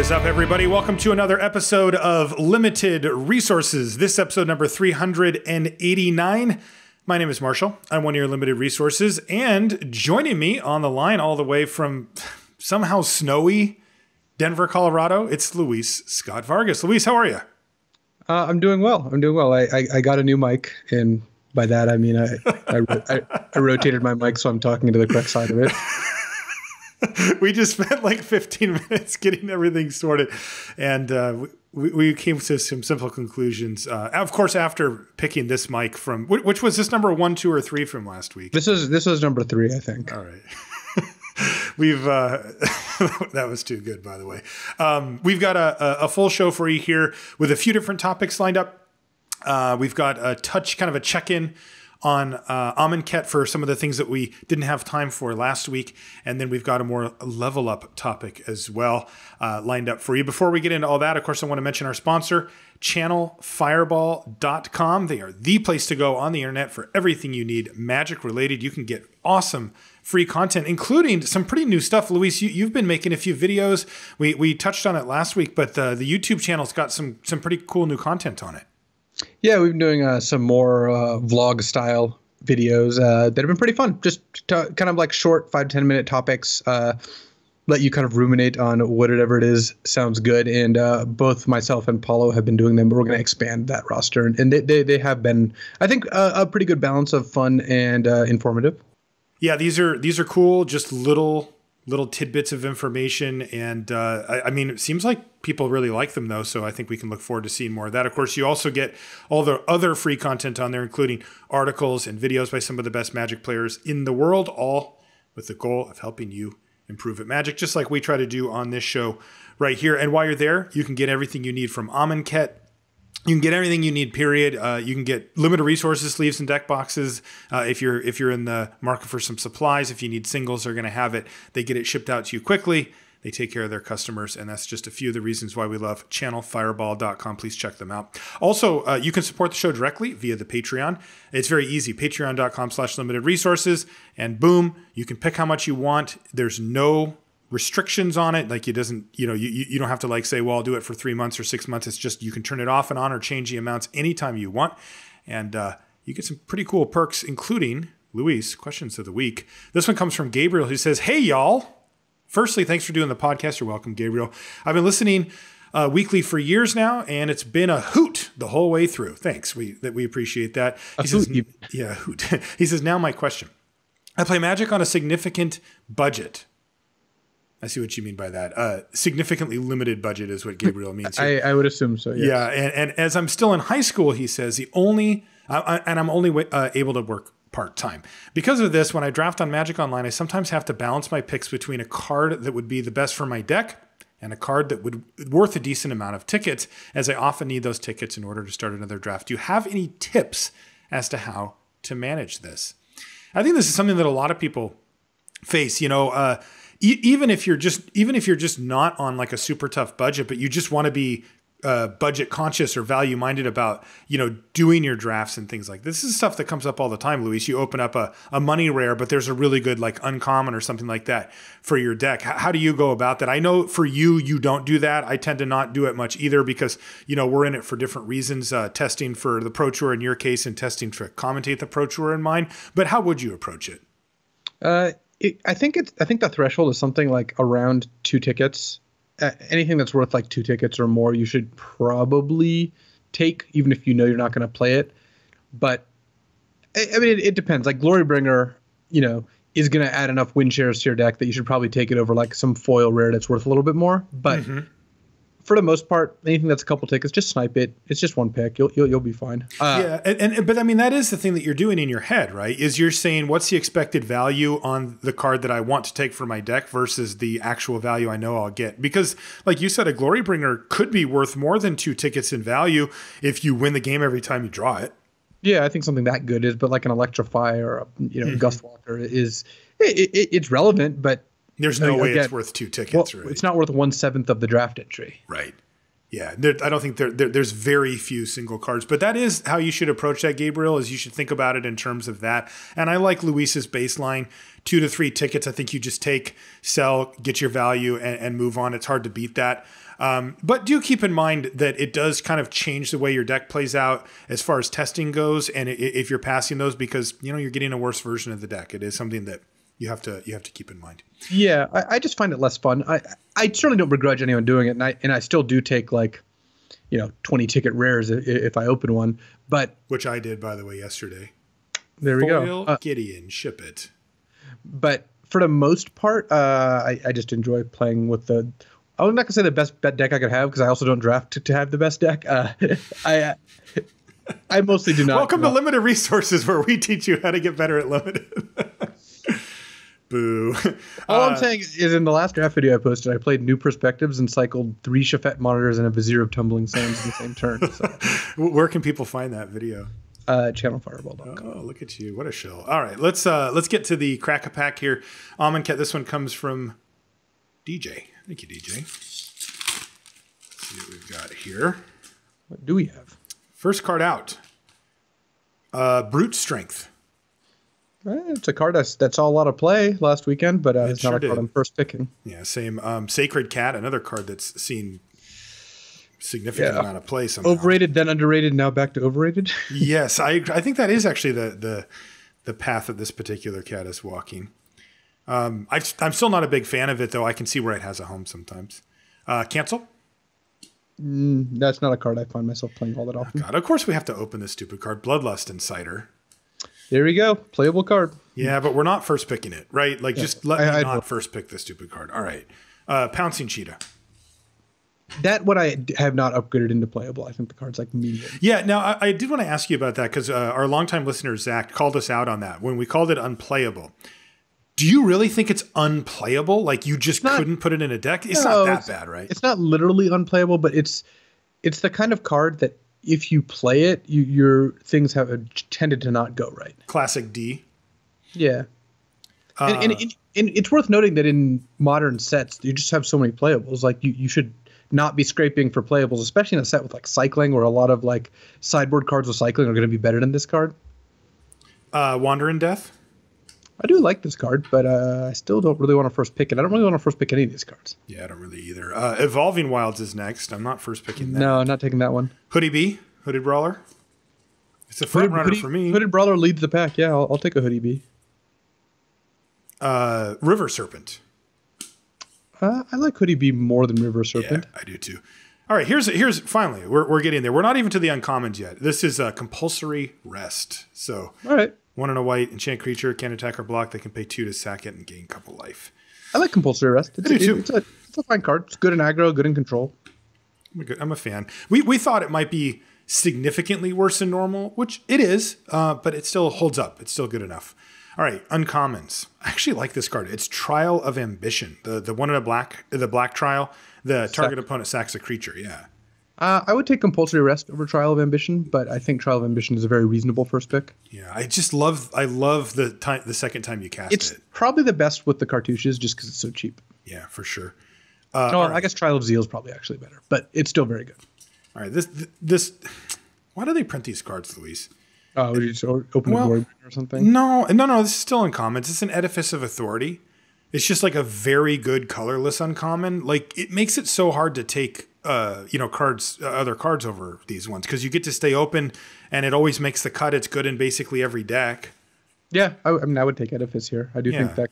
is up, everybody? Welcome to another episode of Limited Resources. This episode number 389. My name is Marshall. I'm one of your Limited Resources. And joining me on the line all the way from somehow snowy Denver, Colorado, it's Luis Scott-Vargas. Luis, how are you? I'm doing well. I got a new mic, and by that I mean I rotated my mic so I'm talking to the correct side of it. We just spent like 15 minutes getting everything sorted, and we came to some simple conclusions. Of course, after picking this mic from, which was this number 1, 2, or 3 from last week? This was number 3, I think. All right. We've that was too good, by the way. We've got a full show for you here with a few different topics lined up. We've got a kind of a check-in on Amonkhet for some of the things that we didn't have time for last week. And then we've got a more level up topic as well lined up for you. Before we get into all that, of course, I want to mention our sponsor, channelfireball.com. They are the place to go on the internet for everything you need Magic related. You can get awesome free content, including some pretty new stuff. Luis, you've been making a few videos. We touched on it last week, but the YouTube channel's got some pretty cool new content on it. Yeah, we've been doing some more vlog style videos that have been pretty fun. Just kind of like short 5 to 10 minute topics, let you kind of ruminate on whatever it is sounds good. And both myself and Paulo have been doing them, but we're going to expand that roster. And they have been, I think, a pretty good balance of fun and informative. Yeah, these are cool, just little tidbits of information. And I mean, it seems like people really like them, though. So I think we can look forward to seeing more of that. Of course, you also get all the other free content on there, including articles and videos by some of the best Magic players in the world, all with the goal of helping you improve at Magic, just like we try to do on this show right here. And while you're there, you can get everything you need from Amonkhet. You can get everything you need, period. You can get limited resources, sleeves, and deck boxes. If you're in the market for some supplies, if you need singles, they're going to have it. They get it shipped out to you quickly. They take care of their customers, and that's just a few of the reasons why we love channelfireball.com. Please check them out. Also, you can support the show directly via the Patreon. It's very easy. Patreon.com/limited resources, and boom, you can pick how much you want. There's no restrictions on it. Like you don't have to like say, well, I'll do it for 3 months or 6 months. It's just, you can turn it off and on or change the amounts anytime you want. And you get some pretty cool perks, including Luis, questions of the week. This one comes from Gabriel, who says, hey, y'all. Firstly, thanks for doing the podcast. You're welcome, Gabriel. I've been listening weekly for years now, and it's been a hoot the whole way through. Thanks. We appreciate that. He says, yeah, hoot. He says, now my question. I play Magic on a significant budget. I see what you mean by that. Significantly limited budget is what Gabriel means here. I would assume so, yes. Yeah, and as I'm still in high school, he says, I'm only able to work part-time. Because of this, when I draft on Magic Online, I sometimes have to balance my picks between a card that would be the best for my deck and a card that would worth a decent amount of tickets, as I often need those tickets in order to start another draft. Do you have any tips as to how to manage this? I think this is something that a lot of people face. Even if you're just not on like a super tough budget, but you just want to be budget conscious or value minded about, doing your drafts and things like this. This is stuff that comes up all the time, Luis. You open up a money rare, but there's a really good like uncommon or something like that for your deck. How do you go about that? I know for you don't do that. I tend to not do it much either because, we're in it for different reasons, testing for the Pro Tour in your case and testing to commentate the Pro Tour in mine. But how would you approach it? I think the threshold is something like around 2 tickets. Anything that's worth like 2 tickets or more, you should probably take, even if you're not going to play it. But I mean, it depends. Like Glorybringer, is going to add enough win shares to your deck that you should probably take it over like some foil rare that's worth a little bit more. But for the most part, anything that's a couple tickets, just snipe it. It's just one pick. You'll be fine. But I mean, that is the thing that you're doing in your head, right? Is you're saying, what's the expected value on the card that I want to take for my deck versus the actual value I know I'll get? Because like you said, a Glorybringer could be worth more than 2 tickets in value if you win the game every time you draw it. Yeah, I think something that good is, but like an Electrify or a Gustwalker is it's relevant, but there's no way it's worth 2 tickets, right? It's not worth 1/7 of the draft entry. Right. Yeah, I don't think there's very few single cards, but that is how you should approach that, Gabriel, is you should think about it in terms of that. And I like Luis's baseline, 2 to 3 tickets. I think you just take, sell, get your value, and move on. It's hard to beat that. But do keep in mind that it does kind of change the way your deck plays out as far as testing goes, and if you're passing those, because you're getting a worse version of the deck. It is something that you have to keep in mind. Yeah, I just find it less fun. I certainly don't begrudge anyone doing it, and I still do take 20 ticket rares if I open one. But which I did, by the way, yesterday. There we go. Gideon, ship it. But for the most part, I just enjoy playing with the. I'm not gonna say the best deck I could have, because I also don't draft to have the best deck. I mostly do not. Welcome to Limited Resources, where we teach you how to get better at limited. Boo. All I'm saying is, in the last draft video I posted, I played New Perspectives and cycled 3 Shafet monitors and a Vizier of Tumbling Sands in the same turn. So. Where can people find that video? Channelfireball.com. Oh, look at you. What a show. All right, let's get to the Crack-a-Pack here. Amonkhet, this one comes from DJ. Thank you, DJ. Let's see what we've got here. What do we have? First card out. Brute Strength. It's a card that's saw a lot of play last weekend, but it's not a card I'm first picking. Yeah, same. Sacred Cat, another card that's seen significant amount of play somehow. Overrated, then underrated, now back to overrated. Yes, I think that is actually the path that this particular cat is walking. I'm still not a big fan of it, though. I can see where it has a home sometimes. Cancel? That's not a card I find myself playing all that often. Oh, God, of course we have to open this stupid card. Bloodlust Insider. There we go. Playable card. Yeah, but we're not first picking it, right? Just let me not first pick this stupid card. All right. Pouncing Cheetah. That what I have not upgraded into playable. I think the card's medium. Yeah, now I did want to ask you about that, because our longtime listener, Zach, called us out on that when we called it unplayable. Do you really think it's unplayable? You just couldn't put it in a deck? It's not that bad, right? It's not literally unplayable, but it's the kind of card that if you play it, your things have tended to not go right. Classic D. Yeah. And it's worth noting that in modern sets, you just have so many playables. You should not be scraping for playables, especially in a set with cycling, where a lot of sideboard cards with cycling are going to be better than this card. Wandering Death. I do like this card, but I still don't really want to first pick it. I don't really want to first pick any of these cards. Yeah, I don't really either. Evolving Wilds is next. I'm not first picking that. No, not taking that one. Hoodie B, Hooded Brawler. It's a front runner for me. Hooded Brawler leads the pack. Yeah, I'll take a Hoodie B. River Serpent. I like Hoodie B more than River Serpent. Yeah, I do too. All right, here's finally we're getting there. We're not even to the uncommons yet. This is a Compulsory Rest. So all right. 1 and a white, enchant creature, can't attack or block. They can pay 2 to sack it and gain a couple life. I like Compulsory Rest. I do too. It's a fine card. It's good in aggro, good in control. I'm a fan. We thought it might be significantly worse than normal, which it is, but it still holds up. It's still good enough. All right, uncommons. I actually like this card. It's Trial of Ambition. The one in the black trial. The target opponent sacks a creature. Yeah. I would take Compulsory Rest over Trial of Ambition, but I think Trial of Ambition is a very reasonable first pick. Yeah, I love the second time you cast it. It's probably the best with the cartouches, just because it's so cheap. Yeah, for sure. I guess Trial of Zeal is probably actually better, but it's still very good. All right, this. Why do they print these cards, Luis? Oh, would you just open a board or something? No. This is still uncommon. It's an Edifice of Authority. It's just a very good colorless uncommon. It makes it so hard to take cards, other cards over these ones, because you get to stay open, and it always makes the cut. It's good in basically every deck. Yeah, I would take Edifice here. I do think that.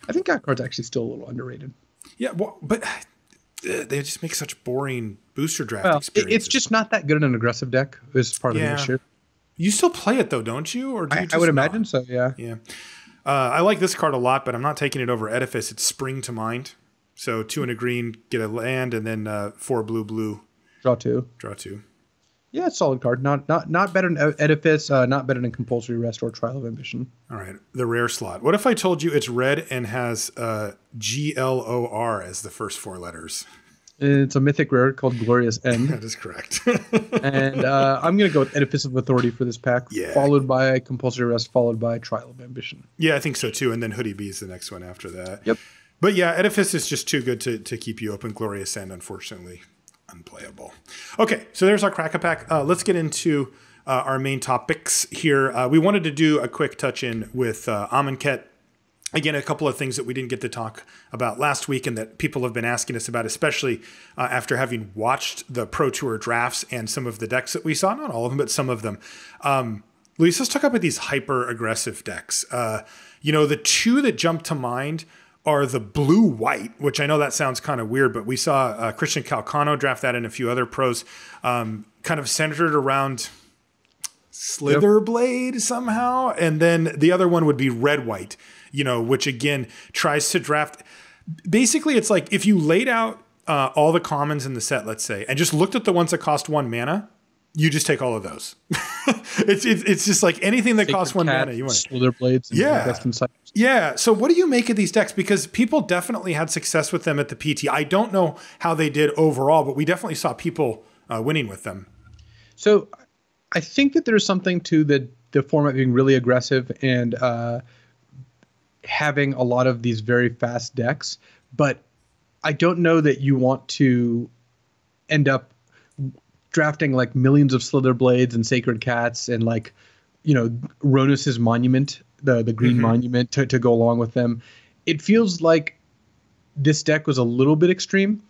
I think that card's actually still a little underrated. Yeah, but they just make such boring booster draft experiences. It's just not that good in an aggressive deck. Is part of the issue. You still play it though, don't you? Or do you I would imagine so. Yeah. Yeah. I like this card a lot, but I'm not taking it over Edifice. It's Spring to Mind. So 2 and a green, get a land, and then 4 blue. Draw 2. Yeah, it's a solid card. Not better than Edifice, not better than Compulsory Rest or Trial of Ambition. All right, the rare slot. What if I told you it's red and has GLOR as the first 4 letters? It's a mythic rare called Glorious End. That is correct. And I'm going to go with Edifice of Authority for this pack, followed by Compulsory Rest, followed by Trial of Ambition. Yeah, I think so too. And then Hoodie B is the next one after that. Yep. But yeah, Edifice is just too good to keep you open. Glorious End, unfortunately, Unplayable. Okay, so there's our Crack-A-Pack. Let's get into our main topics here. We wanted to do a quick touch-in with Amonkhet. Again, a couple of things that we didn't get to talk about last week and that people have been asking us about, especially after having watched the Pro Tour drafts and some of the decks that we saw. Not all of them, but some of them. Luis, let's talk about these hyper-aggressive decks. The two that jump to mind are the blue-white, which I know that sounds kind of weird, but we saw Christian Calcano draft that and a few other pros, kind of centered around Slitherblade somehow. And then the other one would be red-white, which again tries to draft. Basically, it's like if you laid out all the commons in the set, let's say, and just looked at the ones that cost 1 mana, you just take all of those. it's just like anything that costs 1 mana, you want it. Slitherblades. Yeah. So what do you make of these decks? Because people definitely had success with them at the PT. I don't know how they did overall, but we definitely saw people winning with them. So I think that there's something to the format being really aggressive and having a lot of these very fast decks, but I don't know that you want to end up drafting like millions of Slitherblades and Sacred Cats and Ronus's Monument, the green monument to go along with them. It feels like this deck was a little bit extreme.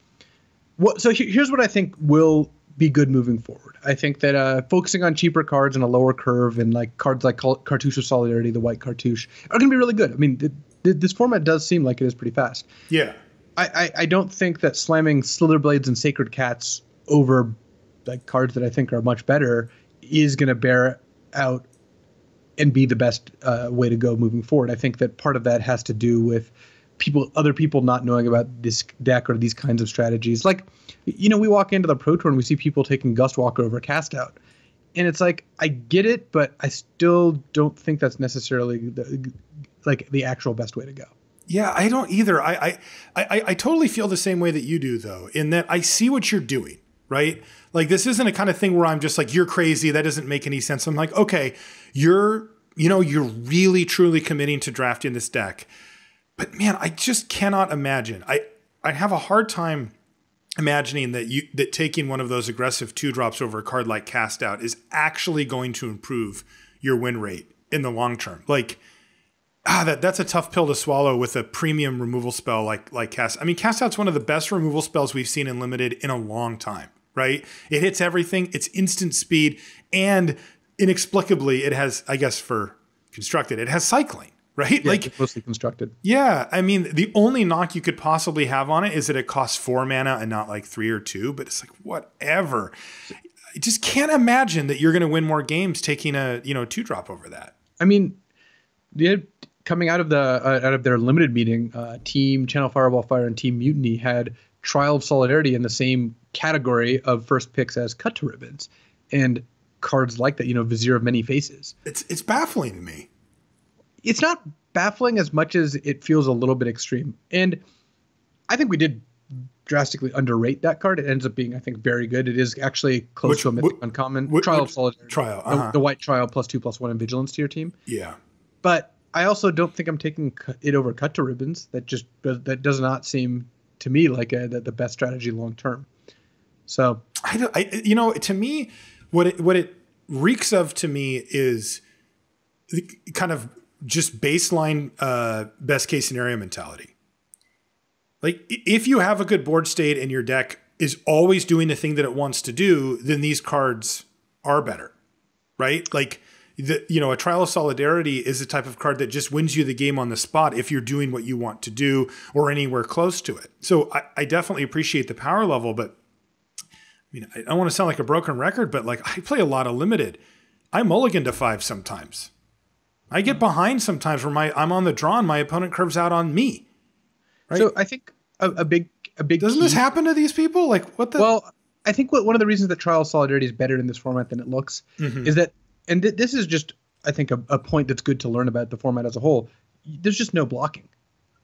So here's what I think will be good moving forward. I think that focusing on cheaper cards and a lower curve and like cards like Cartouche of Solidarity, the white Cartouche, are going to be really good. I mean, this format does seem like it is pretty fast. Yeah. I don't think that slamming Slitherblades and Sacred Cats over like cards that I think are much better is going to bear out and be the best way to go moving forward. I think that part of that has to do with other people not knowing about this deck or these kinds of strategies. Like, we walk into the Pro Tour and we see people taking Gustwalker over Cast Out. And it's like, I get it, but I still don't think that's necessarily the actual best way to go. Yeah, I don't either. I totally feel the same way that you do, though, in that I see what you're doing, right? Like, this isn't a kind of thing where I'm just like, you're crazy. That doesn't make any sense. I'm like, okay, you're really, truly committing to drafting this deck. But man, I just cannot imagine. I have a hard time imagining that taking one of those aggressive 2-drops over a card like Cast Out is actually going to improve your win rate in the long term. Like, that's a tough pill to swallow with a premium removal spell like Cast. I mean, Cast Out's one of the best removal spells we've seen in Limited in a long time, right? It hits everything. It's instant speed, and inexplicably, it has, I guess for Constructed, it has cycling. Right? Yeah, it's mostly constructed. Yeah. I mean, the only knock you could possibly have on it is that it costs 4 mana and not like 3 or 2, but it's like, whatever. I just can't imagine that you're going to win more games taking a, 2-drop over that. I mean, coming out of their limited meeting, Team Channel Fireball Fire and Team Mutiny had Trial of Solidarity in the same category of first picks as Cut to Ribbons and cards like that, Vizier of Many Faces. It's baffling to me. It's not baffling as much as it feels a little bit extreme. And I think we did drastically underrate that card. It ends up being, I think, very good. It is actually close to a mythic uncommon. Trial of Solidarity. The white Trial +2/+1 in Vigilance to your team. Yeah. But I also don't think I'm taking it over Cut to Ribbons. That does not seem to me like the best strategy long term. So to me, what it reeks of to me is the kind of just baseline best case scenario mentality. Like, if you have a good board state and your deck is always doing the thing that it wants to do, then these cards are better, right? Like, a Trial of Solidarity is the type of card that just wins you the game on the spot if you're doing what you want to do or anywhere close to it. So I definitely appreciate the power level, but I don't want to sound like a broken record, but like, I play a lot of Limited. I mulligan to 5 sometimes. I get behind sometimes where I'm on the draw and my opponent curves out on me. Right? So I think a big doesn't this happen to these people? Like, what the? Well, I think one of the reasons that Trial of Solidarity is better in this format than it looks is that, and this is just, I think, a point that's good to learn about the format as a whole. There's just no blocking.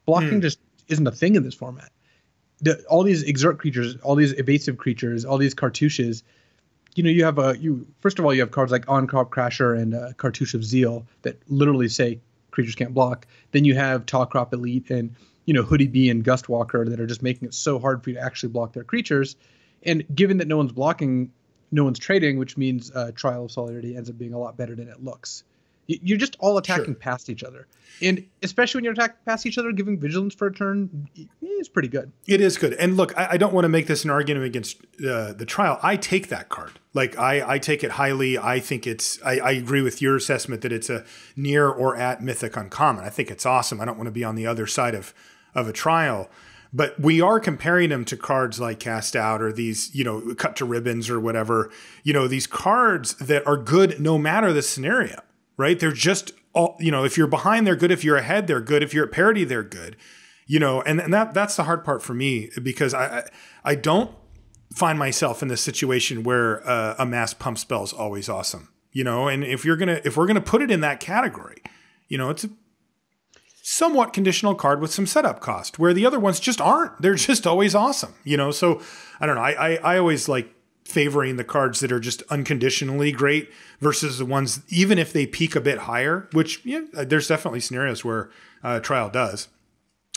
Blocking just isn't a thing in this format. All these exert creatures, all these evasive creatures, all these cartouches. You have first of all, you have cards like On-Crop Crasher and Cartouche of Zeal that literally say creatures can't block. Then you have Tall Crop Elite and Hoodie Bee and Gustwalker that are just making it so hard for you to actually block their creatures. And given that no one's blocking, no one's trading, which means Trial of Solidarity ends up being a lot better than it looks. You're just all attacking past each other. And especially when you're attacking past each other, giving vigilance for a turn is pretty good. It is good. And look, I don't want to make this an argument against the Trial. I take that card. Like, I take it highly. I think I agree with your assessment that it's a near or at Mythic Uncommon. I think it's awesome. I don't want to be on the other side of a Trial. But we are comparing them to cards like Cast Out or these, Cut to Ribbons or whatever, these cards that are good no matter the scenario, right? They're just all, if you're behind, they're good. If you're ahead, they're good. If you're at parity, they're good, and that's the hard part for me, because I don't find myself in this situation where a mass pump spell is always awesome, and if we're going to put it in that category, it's a somewhat conditional card with some setup cost, where the other ones just aren't. They're just always awesome, so I don't know. I always like favoring the cards that are just unconditionally great versus the ones, even if they peak a bit higher, which there's definitely scenarios where Trial does.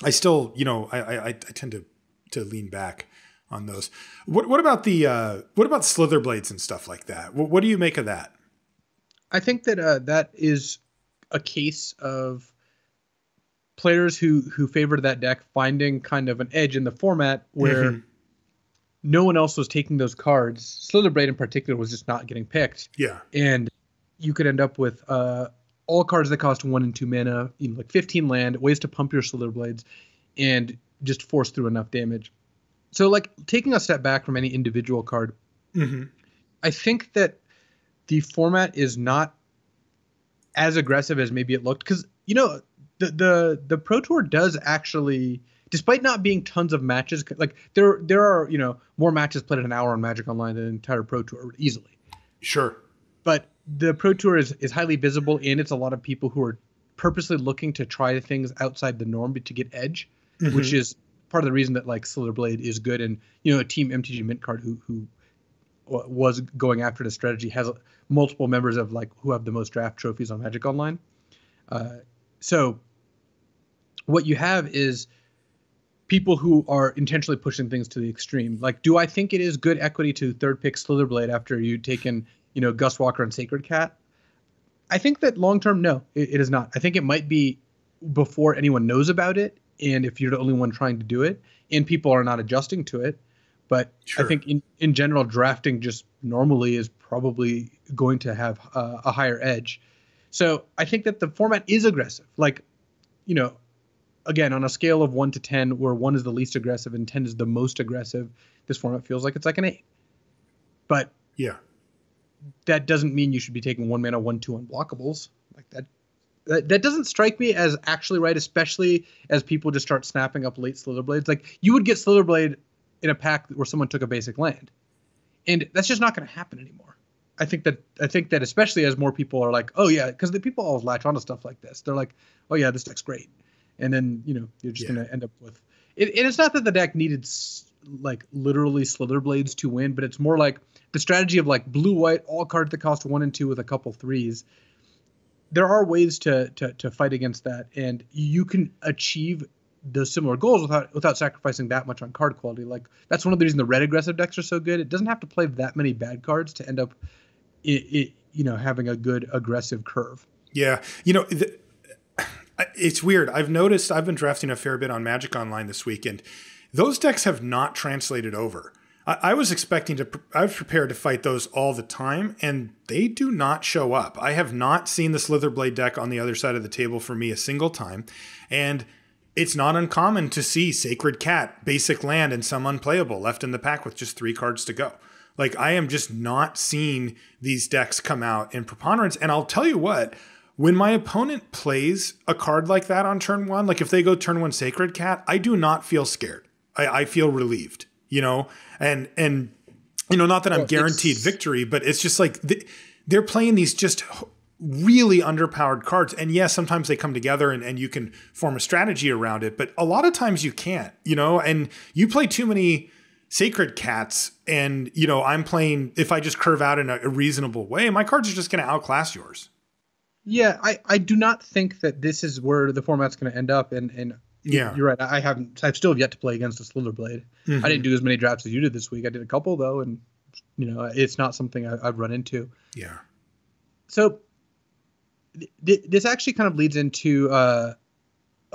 I still, I tend to lean back on those. What about Slither Blades and stuff like that? What do you make of that? I think that that is a case of players who favored that deck finding kind of an edge in the format where no one else was taking those cards. Slitherblade in particular was just not getting picked. Yeah. And you could end up with all cards that cost 1 and 2 mana, like 15 land, ways to pump your Slitherblades, and just force through enough damage. So, like, taking a step back from any individual card, I think that the format is not as aggressive as maybe it looked. Because, the Pro Tour does actually, despite not being tons of matches, like there are, more matches played in an hour on Magic Online than the entire Pro Tour easily. Sure. But the Pro Tour is highly visible, and it's a lot of people who are purposely looking to try things outside the norm to get edge, which is part of the reason that like Slitherblade is good. And, a Team MTG Mint card who was going after the strategy has multiple members of like who have the most draft trophies on Magic Online. So what you have is people who are intentionally pushing things to the extreme. Like, do I think it is good equity to third pick Slitherblade after you've taken, Gus Walker and Sacred Cat? I think that long term, no, it is not. I think it might be before anyone knows about it, and if you're the only one trying to do it, and people are not adjusting to it. But I think in general, drafting just normally is probably going to have a higher edge. So I think that the format is aggressive. Like, again, on a scale of 1 to 10, where 1 is the least aggressive and 10 is the most aggressive, this format feels like it's like an 8. But yeah, that doesn't mean you should be taking 1 mana 1/2 unblockables like that. That doesn't strike me as actually right, especially as people just start snapping up late Slitherblades. Like, you would get Slitherblade in a pack where someone took a basic land, and that's just not going to happen anymore. I think that especially as more people are like, oh yeah, because the people always latch onto stuff like this. They're like, oh yeah, this deck's great, and then you're just going to end up with it. And it's not that the deck needed like literally Slitherblades to win, but it's more like the strategy of like blue white, all cards that cost 1 and 2 with a couple 3s. There are ways to fight against that, and you can achieve those similar goals without sacrificing that much on card quality. Like, that's one of the reasons the red aggressive decks are so good. It doesn't have to play that many bad cards to end up having a good aggressive curve. Yeah. It's weird. I've noticed I've been drafting a fair bit on Magic Online this week, and those decks have not translated over. I was prepared to fight those all the time, and they do not show up. I have not seen the Slitherblade deck on the other side of the table for me a single time. And it's not uncommon to see Sacred Cat, basic land, and some unplayable left in the pack with just 3 cards to go. Like, I am just not seeing these decks come out in preponderance. And I'll tell you what, when my opponent plays a card like that on turn 1, like if they go turn 1 Sacred Cat, I do not feel scared. I feel relieved, and not that I'm guaranteed victory, but it's just like they're playing these just really underpowered cards. And yes, sometimes they come together and you can form a strategy around it, but a lot of times you can't, and you play too many Sacred Cats and, I'm playing, if I just curve out in a reasonable way, my cards are just going to outclass yours. Yeah, I do not think that this is where the format's going to end up. And Yeah. You're right. I've still yet to play against a Slitherblade. I didn't do as many drafts as you did this week. I did a couple though, and it's not something I've run into. Yeah. So this actually kind of leads into a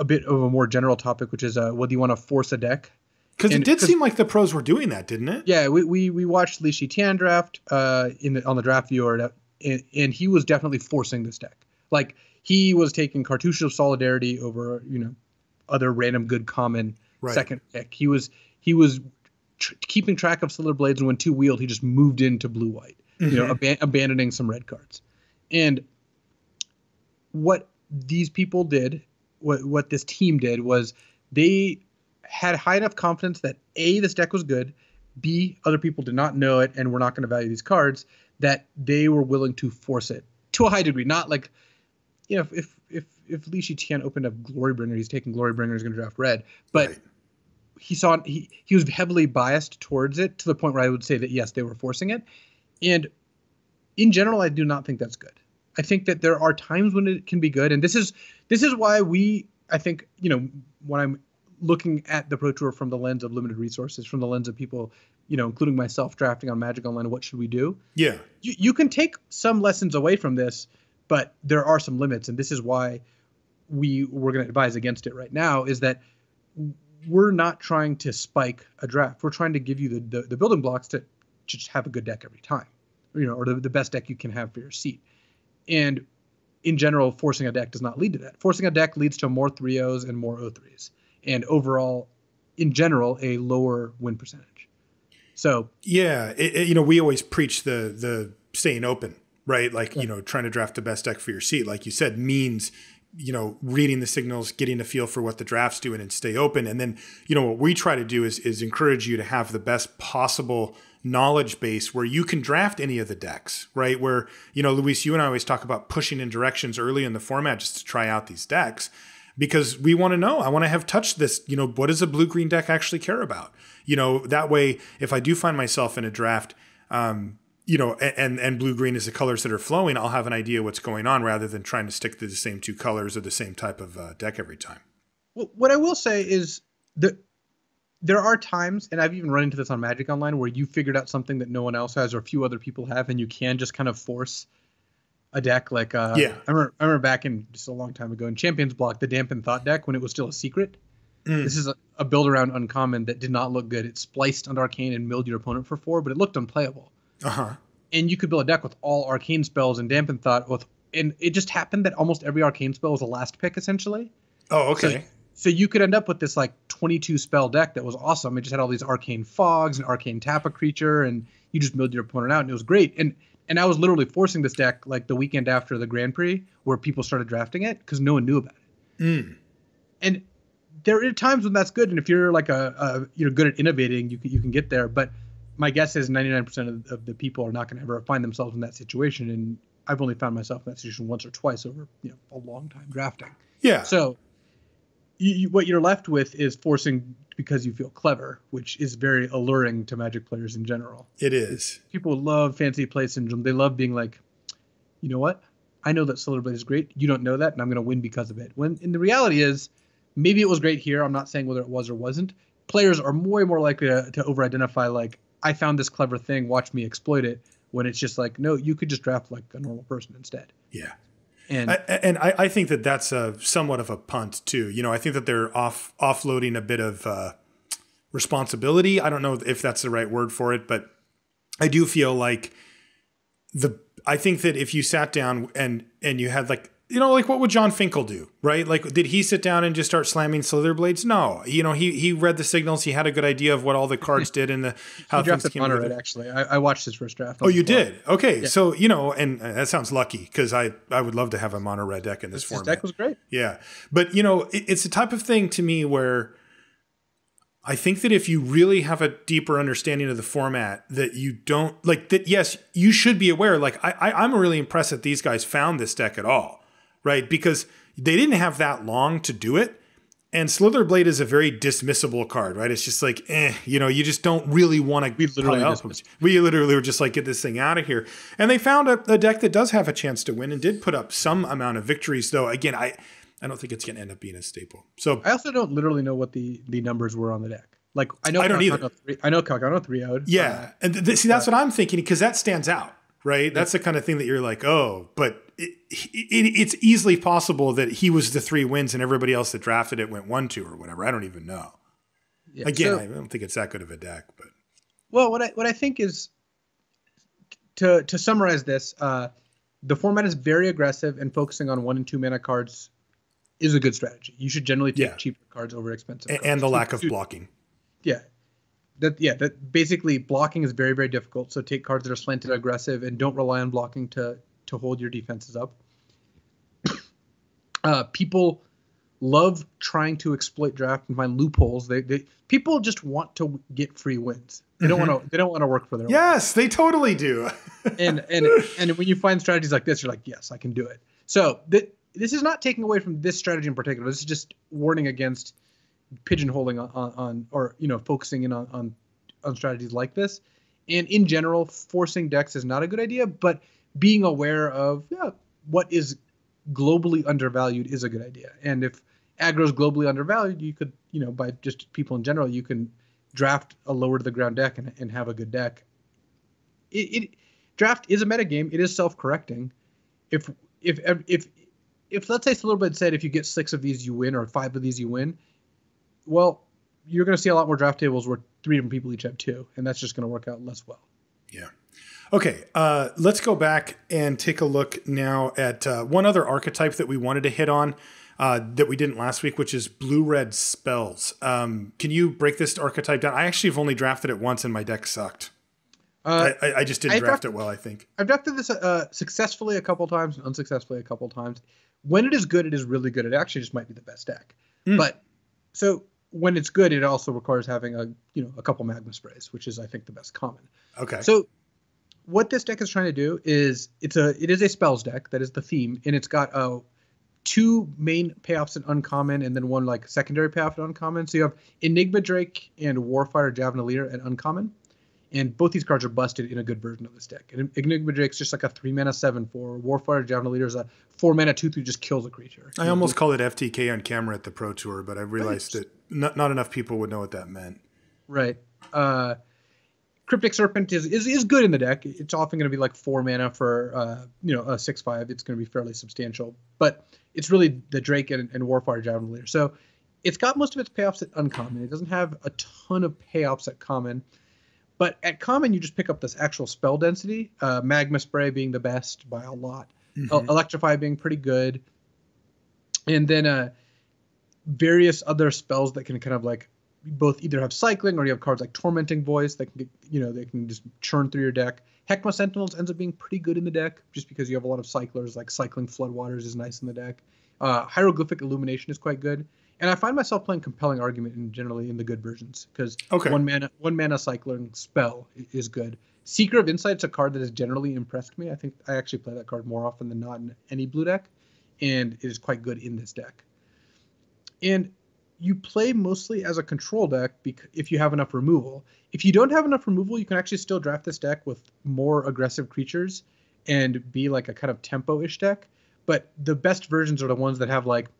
bit of a more general topic, which is whether you want to force a deck. Because it did seem like the pros were doing that, didn't it? Yeah, we watched Li Shiqian draft on the draft viewer, and he was definitely forcing this deck. Like, he was taking Cartouche of Solidarity over other random good common second pick. He was keeping track of Slither Blades, and when 2 wheeled, he just moved into blue-white, abandoning some red cards. And what these people did, what this team did, was they had high enough confidence that A, this deck was good, B, other people did not know it and were not going to value these cards, that they were willing to force it to a high degree. Not like, if Li Shiqian opened up Glorybringer, he's taking Glorybringer, he's going to draft red. But he was heavily biased towards it to the point where I would say that, yes, they were forcing it. And in general, I do not think that's good. I think that there are times when it can be good. And this is why I think, when I'm looking at the Pro Tour from the lens of limited resources, from the lens of people, including myself, drafting on Magic Online, what should we do? Yeah. You can take some lessons away from this, but there are some limits. And this is why we're going to advise against it right now, is that we're not trying to spike a draft. We're trying to give you the building blocks to just have a good deck every time, or the best deck you can have for your seat. And in general, forcing a deck does not lead to that. Forcing a deck leads to more 3-0s and more 0-3s. And overall, in general, a lower win percentage. So yeah, we always preach the staying open, right? Like, trying to draft the best deck for your seat, like you said, means, reading the signals, getting a feel for what the draft's doing, and stay open. And then, what we try to do is encourage you to have the best possible knowledge base where you can draft any of the decks, right? Where, Luis, you and I always talk about pushing in directions early in the format just to try out these decks. Because we want to know, I want to have touched this, what does a blue-green deck actually care about? That way, if I do find myself in a draft, and blue-green is the colors that are flowing, I'll have an idea what's going on rather than trying to stick to the same 2 colors or the same type of deck every time. Well, what I will say is that there are times, and I've even run into this on Magic Online, where you figured out something that no one else has or a few other people have, and you can just kind of force a deck. Like, I remember back in just a long time ago in Champions Block, the Dampen Thought deck, when it was still a secret. This is a build around uncommon that did not look good. It spliced on Arcane and milled your opponent for 4, but it looked unplayable. And you could build a deck with all Arcane spells and Dampen Thought and it just happened that almost every Arcane spell was a last pick, essentially. Oh, okay. So you could end up with this like 22 spell deck that was awesome. It just had all these Arcane Fogs and Arcane Tap a creature, and you just milled your opponent out, and it was great. And I was literally forcing this deck like the weekend after the Grand Prix, where people started drafting it because no one knew about it. And there are times when that's good, and if you're like good at innovating, you can get there. But my guess is 99% of the people are not going to ever find themselves in that situation. And I've only found myself in that situation once or twice over a long time drafting. Yeah. So what you're left with is forcing because you feel clever, which is very alluring to Magic players in general. It is. People love fancy play syndrome. They love being like, you know what? I know that Solar Blade is great. You don't know that, and I'm going to win because of it. When in the reality is, maybe it was great here. I'm not saying whether it was or wasn't. Players are more and more likely to over-identify, like, I found this clever thing, watch me exploit it, when it's just like, no, you could just draft like a normal person instead. Yeah. And I think that that's somewhat of a punt too. I think that they're offloading a bit of responsibility. I don't know if that's the right word for it, but I do feel like I think that if you sat down and you had like what would John Finkel do, right? Like, did he sit down and just start slamming Slither Blades? No. He read the signals. He had a good idea of what all the cards did and how things came together. Actually, I watched his first draft. Oh, you did? Okay. Yeah. So, and that sounds lucky because I would love to have a mono red deck in this format. His deck was great. Yeah. But, it's the type of thing to me where I think that if you really have a deeper understanding of the format, that you don't like that. Yes, you should be aware. Like, I'm really impressed that these guys found this deck at all. Right, because they didn't have that long to do it, and Slither Blade is a very dismissible card, right? It's just like, you just don't really want to. We literally were just like, get this thing out of here. And they found a deck that does have a chance to win and did put up some amount of victories, though. Again, I don't think it's going to end up being a staple. So I also don't literally know what the numbers were on the deck. Like I know I don't either. I know Calcano 3-0'd. Yeah, and see, that's what I'm thinking, because that stands out, right? That's the kind of thing that you're like, oh, but it's easily possible that he was the 3 wins and everybody else that drafted it went 1-2 or whatever. I don't even know. Yeah, again, I don't think it's that good of a deck, but well, what I think is to summarize this, the format is very aggressive, and focusing on 1 and 2 mana cards is a good strategy. You should generally take cheaper cards over expensive cards. And the lack of blocking. Yeah. That basically blocking is very, very difficult. So take cards that are slanted aggressive and don't rely on blocking to hold your defenses up. People love trying to exploit draft and find loopholes. People just want to get free wins. They don't want to work for their own. Yes, they totally do. and when you find strategies like this, you're like, yes, I can do it. So this is not taking away from this strategy in particular. This is just warning against pigeonholing on or focusing in on strategies like this. And in general, forcing decks is not a good idea, but being aware of what is globally undervalued is a good idea. And if aggro is globally undervalued, you could, by just people in general, you can draft a lower to the ground deck and have a good deck. Draft is a metagame. It is self-correcting. If let's say Slittlebed said if you get 6 of these you win, or 5 of these you win, well, you're going to see a lot more draft tables where 3 different people each have 2, and that's just going to work out less well. Yeah. Okay, let's go back and take a look now at one other archetype that we wanted to hit on that we didn't last week, which is blue-red spells. Can you break this archetype down? I actually have only drafted it once, and my deck sucked. I just didn't draft it well, I think. I've drafted this successfully a couple times and unsuccessfully a couple times. When it is good, it is really good. It actually just might be the best deck. But so when it's good, it also requires having a couple magma sprays, which is, I think, the best common. Okay. So what this deck is trying to do is it is a spells deck. That is the theme, and it's got 2 main payoffs in uncommon and then 1 like secondary payoff in uncommon. So you have Enigma Drake and Warfire Javelinier at uncommon. And both these cards are busted in a good version of this deck. And Enigma Drake's just like a 3-mana 7/4. Warfire Javelinier is a 4-mana 2/3, just kills a creature. I almost called it FTK on camera at the Pro Tour, but I realized that not enough people would know what that meant. Right. Cryptic Serpent is good in the deck. It's often going to be like 4 mana for a 6/5. It's going to be fairly substantial. But it's really the Drake and Warfire Javelinier. So it's got most of its payoffs at uncommon. It doesn't have a ton of payoffs at common. But at common, you just pick up this actual spell density. Magma Spray being the best by a lot. Electrify being pretty good. And then various other spells that can kind of like both either have cycling, or you have cards like Tormenting Voice that can get, they can just churn through your deck. Heckma Sentinels ends up being pretty good in the deck just because you have a lot of cyclers, like cycling Floodwaters is nice in the deck. Hieroglyphic Illumination is quite good. And I find myself playing Compelling Argument generally in the good versions because 1 mana cycling spell is good. Seeker of Insight's a card that has generally impressed me. I think I actually play that card more often than not in any blue deck, and it is quite good in this deck. And you play mostly as a control deck if you have enough removal. If you don't have enough removal, you can actually still draft this deck with more aggressive creatures and be like a kind of tempo-ish deck. But the best versions are the ones that have like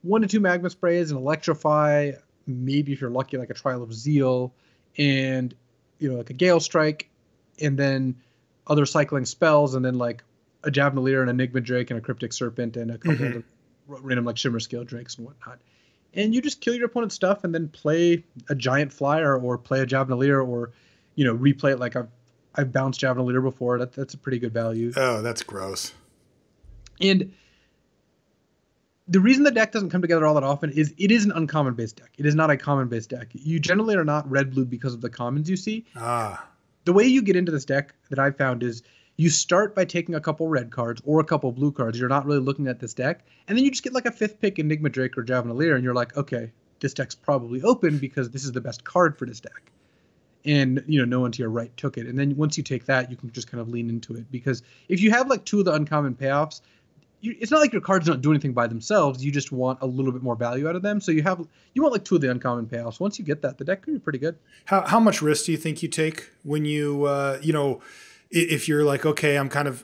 1 to 2 Magma Sprays, and Electrify, maybe if you're lucky, like a Trial of Zeal, and like a Gale Strike, and then other cycling spells, and then like a Javelinier, an Enigma Drake, and a Cryptic Serpent, and a couple of random like Shimmer Scale Drakes and whatnot. And you just kill your opponent's stuff, and then play a Giant Flyer, or play a Javelinier, or replay it like I've bounced Javelinier before. That's a pretty good value. Oh, that's gross. And the reason the deck doesn't come together all that often is it is an uncommon based deck. It is not a common based deck. You generally are not red-blue because of the commons you see. The way you get into this deck that I've found is you start by taking a couple red cards or a couple blue cards. You're not really looking at this deck. And then you just get like a 5th pick Enigma Drake or Javelinier, and you're like, okay, this deck's probably open because this is the best card for this deck. And, no one to your right took it. And then once you take that, you can just kind of lean into it. Because if you have like 2 of the uncommon payoffs, it's not like your cards don't do anything by themselves. You just want a little bit more value out of them. So you want like 2 of the uncommon payoffs. Once you get that, the deck can be pretty good. How much risk do you think you take when you if you're like, okay, I'm kind of,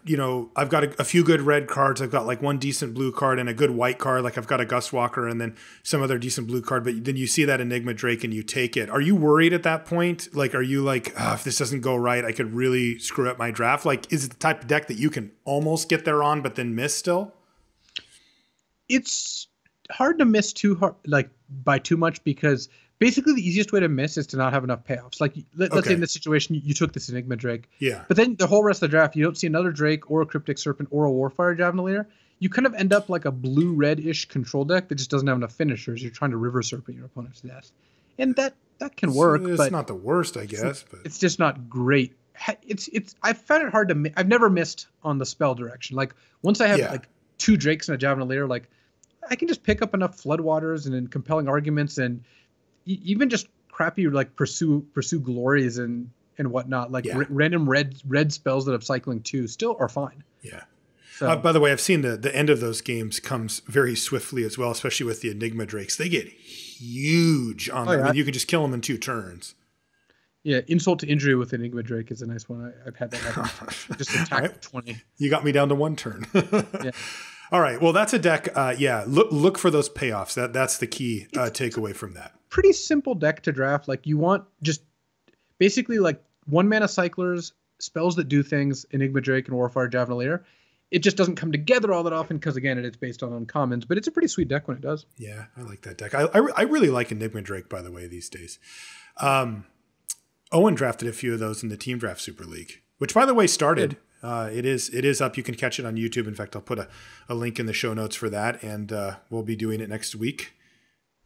I've got a few good red cards. I've got like one decent blue card and a good white card. Like I've got a Gus Walker and then some other decent blue card, but then you see that Enigma Drake and you take it. Are you worried at that point? Like, are you like, if this doesn't go right, I could really screw up my draft? Like, is it the type of deck that you can almost get there on, but then miss still? It's hard to miss too hard, like by too much, because basically the easiest way to miss is to not have enough payoffs. Like let's say in this situation, you took this Enigma Drake. Yeah. But then the whole rest of the draft, you don't see another Drake or a Cryptic Serpent or a Warfire Javelinator. You kind of end up like a blue-red-ish control deck that just doesn't have enough finishers. You're trying to River Serpent your opponent's death. And that can work. It's but not the worst, I guess. But it's just not great. I've found it hard to... I've never missed on the spell direction. Like once I have like 2 Drakes and a Javelinator, like I can just pick up enough Floodwaters and then Compelling Arguments and even just crappy like pursue glories and whatnot, like random red spells that have cycling 2 still are fine. Yeah. So, by the way, I've seen the end of those games comes very swiftly as well, especially with the Enigma Drakes. They get huge on them. I mean, you can just kill them in 2 turns. Yeah, insult to injury with Enigma Drake is a nice one. I've had that happen. Just attack right. 20. You got me down to 1 turn. Yeah. All right. Well, that's a deck. Look for those payoffs. That's the key takeaway from that. Pretty simple deck to draft. Like you want just basically like 1 mana cyclers, spells that do things, Enigma Drake and Warfire Javelinator. It just doesn't come together all that often because again, it's based on uncommons, but it's a pretty sweet deck when it does. Yeah, I like that deck. I really like Enigma Drake, by the way, these days. Owen drafted a few of those in the Team Draft Super League, which by the way started. It is up. You can catch it on YouTube. In fact, I'll put a link in the show notes for that, and we'll be doing it next week.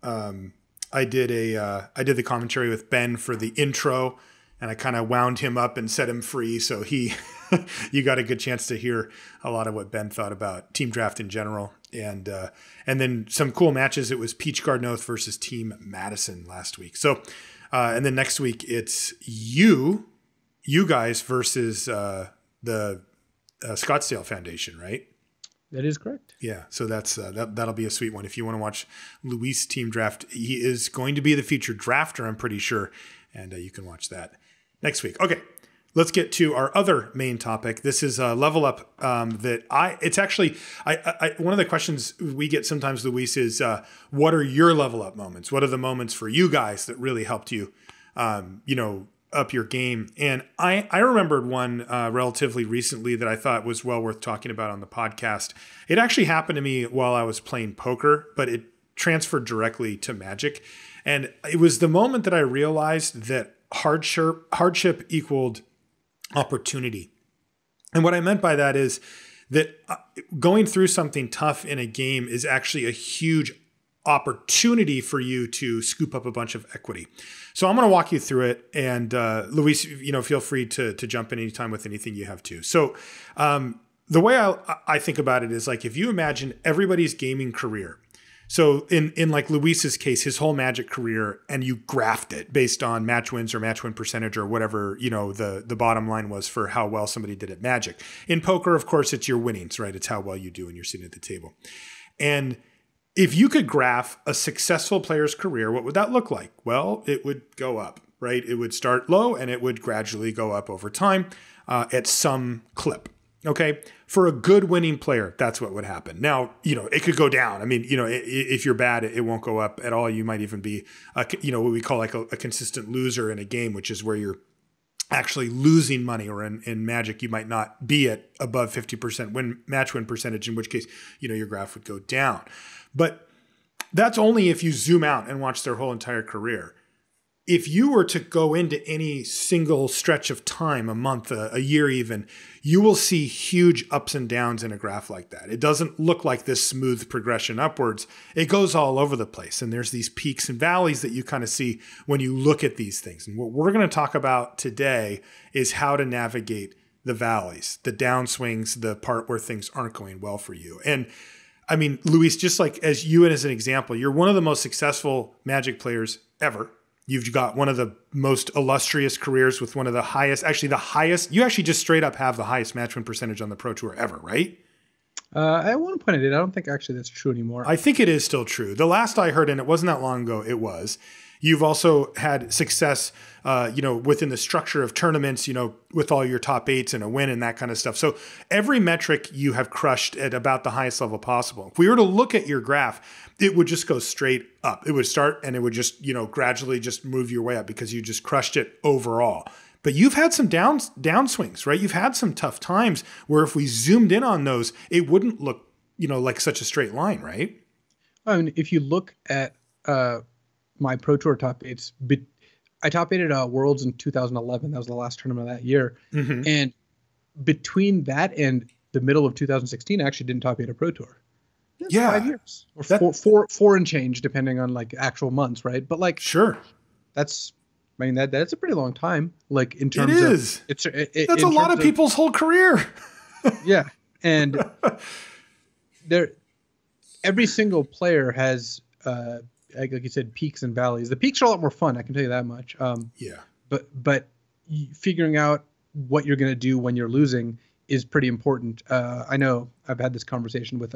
I did the commentary with Ben for the intro, and I kind of wound him up and set him free. So you got a good chance to hear a lot of what Ben thought about Team Draft in general, and then some cool matches. It was Peach Garden Oath versus Team Madison last week. So, and then next week it's you guys versus the Scottsdale Foundation, right? That is correct. Yeah, so that'll be a sweet one. If you want to watch Luis Team Draft, he is going to be the featured drafter, I'm pretty sure, and you can watch that next week. Okay, let's get to our other main topic. This is a level up it's actually one of the questions we get sometimes, Luis, is what are your level up moments? What are the moments for you guys that really helped you, up your game? And I remembered one relatively recently that I thought was well worth talking about on the podcast. It actually happened to me while I was playing poker, but it transferred directly to Magic. And it was the moment that I realized that hardship equaled opportunity. And what I meant by that is that going through something tough in a game is actually a huge opportunity for you to scoop up a bunch of equity. So I'm going to walk you through it, and Luis, feel free to jump in anytime with anything you have to. So the way I think about it is like if you imagine everybody's gaming career. So in like Luis's case, his whole Magic career, and you graphed it based on match wins or match win percentage or whatever, the bottom line was for how well somebody did at Magic. In poker, of course, it's your winnings, right? It's how well you do when you're sitting at the table. And if you could graph a successful player's career, what would that look like? Well, it would go up, right? It would start low and it would gradually go up over time at some clip. Okay. For a good winning player, that's what would happen. Now, it could go down. I mean, if you're bad, it won't go up at all. You might even be, what we call like a consistent loser in a game, which is where you're actually losing money, or in Magic, you might not be at above 50% match win percentage, in which case, your graph would go down. But that's only if you zoom out and watch their whole entire career. If you were to go into any single stretch of time, a month, a year even, you will see huge ups and downs in a graph like that. It doesn't look like this smooth progression upwards. It goes all over the place. And there's these peaks and valleys that you kind of see when you look at these things. And what we're going to talk about today is how to navigate the valleys, the downswings, the part where things aren't going well for you. And I mean, Luis, just like as you and as an example, you're one of the most successful Magic players ever. You've got one of the most illustrious careers with one of the highest, you actually just straight up have the highest match win percentage on the Pro Tour ever, right? At one point I did. I don't think actually that's true anymore. I think it is still true. The last I heard, and it wasn't that long ago, it was, You've also had success, within the structure of tournaments, with all your top eights and a win and that kind of stuff. So every metric you have crushed at about the highest level possible. If we were to look at your graph, it would just go straight up. It would start and it would just, gradually just move your way up because you just crushed it overall. But you've had some downswings, right? You've had some tough times where if we zoomed in on those, it wouldn't look, like such a straight line, right? I mean, if you look at my Pro Tour top eights, I top eighted Worlds in 2011. That was the last tournament of that year. Mm-hmm. And between that and the middle of 2016, I actually didn't top eight a Pro Tour. That's 5 years or four and change, depending on like actual months, right? But like, sure, that's a pretty long time. Like in terms of that's a lot of people's whole career. Yeah, and every single player has. Like you said, peaks and valleys. The peaks are a lot more fun. I can tell you that much. But figuring out what you're going to do when you're losing is pretty important. I know I've had this conversation with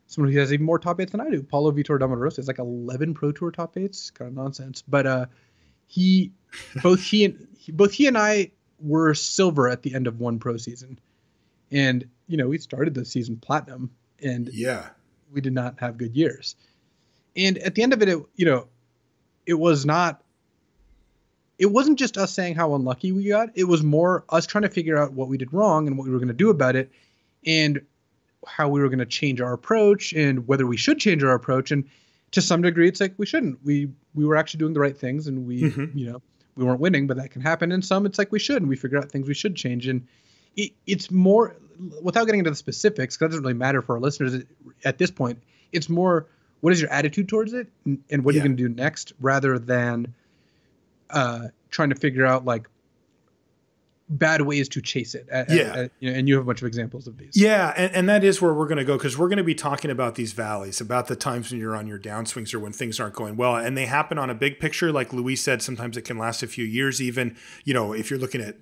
someone who has even more top eights than I do. Paulo Vitor Damarosa has like 11 Pro Tour top eights. Kind of nonsense. But both he and I were silver at the end of one pro season, and we started the season platinum, and we did not have good years. And at the end of it, it wasn't just us saying how unlucky we got. It was more us trying to figure out what we did wrong and what we were going to do about it, and how we were going to change our approach and whether we should change our approach. And to some degree, it's like we shouldn't. We were actually doing the right things, and we weren't winning, but that can happen. And some, it's like we should, and we figure out things we should change. And it's more, without getting into the specifics, because that doesn't really matter for our listeners at this point. It's more, what is your attitude towards it, and what are you going to do next, rather than trying to figure out like bad ways to chase it. And you have a bunch of examples of these. Yeah, and that is where we're going to go, because we're going to be talking about these valleys, about the times when you're on your downswings or when things aren't going well. And they happen on a big picture. Like Luis said, sometimes it can last a few years even. If you're looking at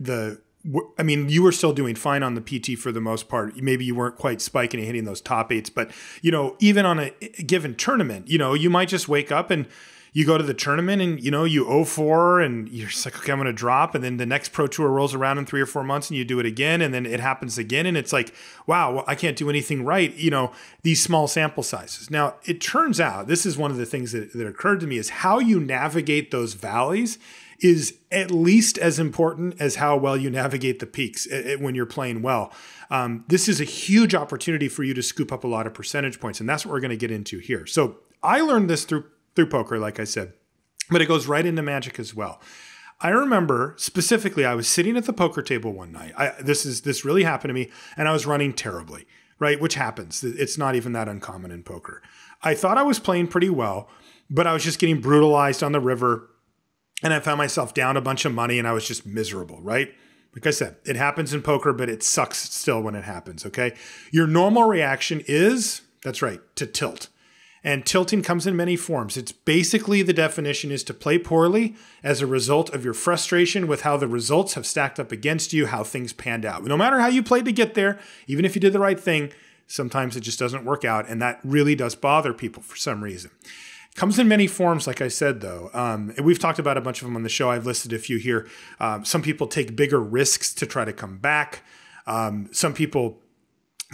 you were still doing fine on the PT for the most part. Maybe you weren't quite spiking and hitting those top eights, but even on a given tournament, you might just wake up and you go to the tournament and you 0-4 and you're just like, okay, I'm going to drop. And then the next Pro Tour rolls around in 3 or 4 months and you do it again. And then it happens again. And it's like, wow, well, I can't do anything right. These small sample sizes. Now it turns out, this is one of the things that occurred to me, is how you navigate those valleys is at least as important as how well you navigate the peaks when you're playing well. This is a huge opportunity for you to scoop up a lot of percentage points, and that's what we're going to get into here. So I learned this through poker, like I said, but it goes right into Magic as well. I remember specifically, I was sitting at the poker table one night. This really happened to me, and I was running terribly, right? Which happens. It's not even that uncommon in poker. I thought I was playing pretty well, but I was just getting brutalized on the river. And I found myself down a bunch of money and I was just miserable, right? Like I said, it happens in poker, but it sucks still when it happens, okay? Your normal reaction is, that's right, to tilt. And tilting comes in many forms. It's basically, the definition is to play poorly as a result of your frustration with how the results have stacked up against you, how things panned out. No matter how you played to get there, even if you did the right thing, sometimes it just doesn't work out. And that really does bother people for some reason. Comes in many forms, like I said, though. And we've talked about a bunch of them on the show. I've listed a few here. Some people take bigger risks to try to come back. Some people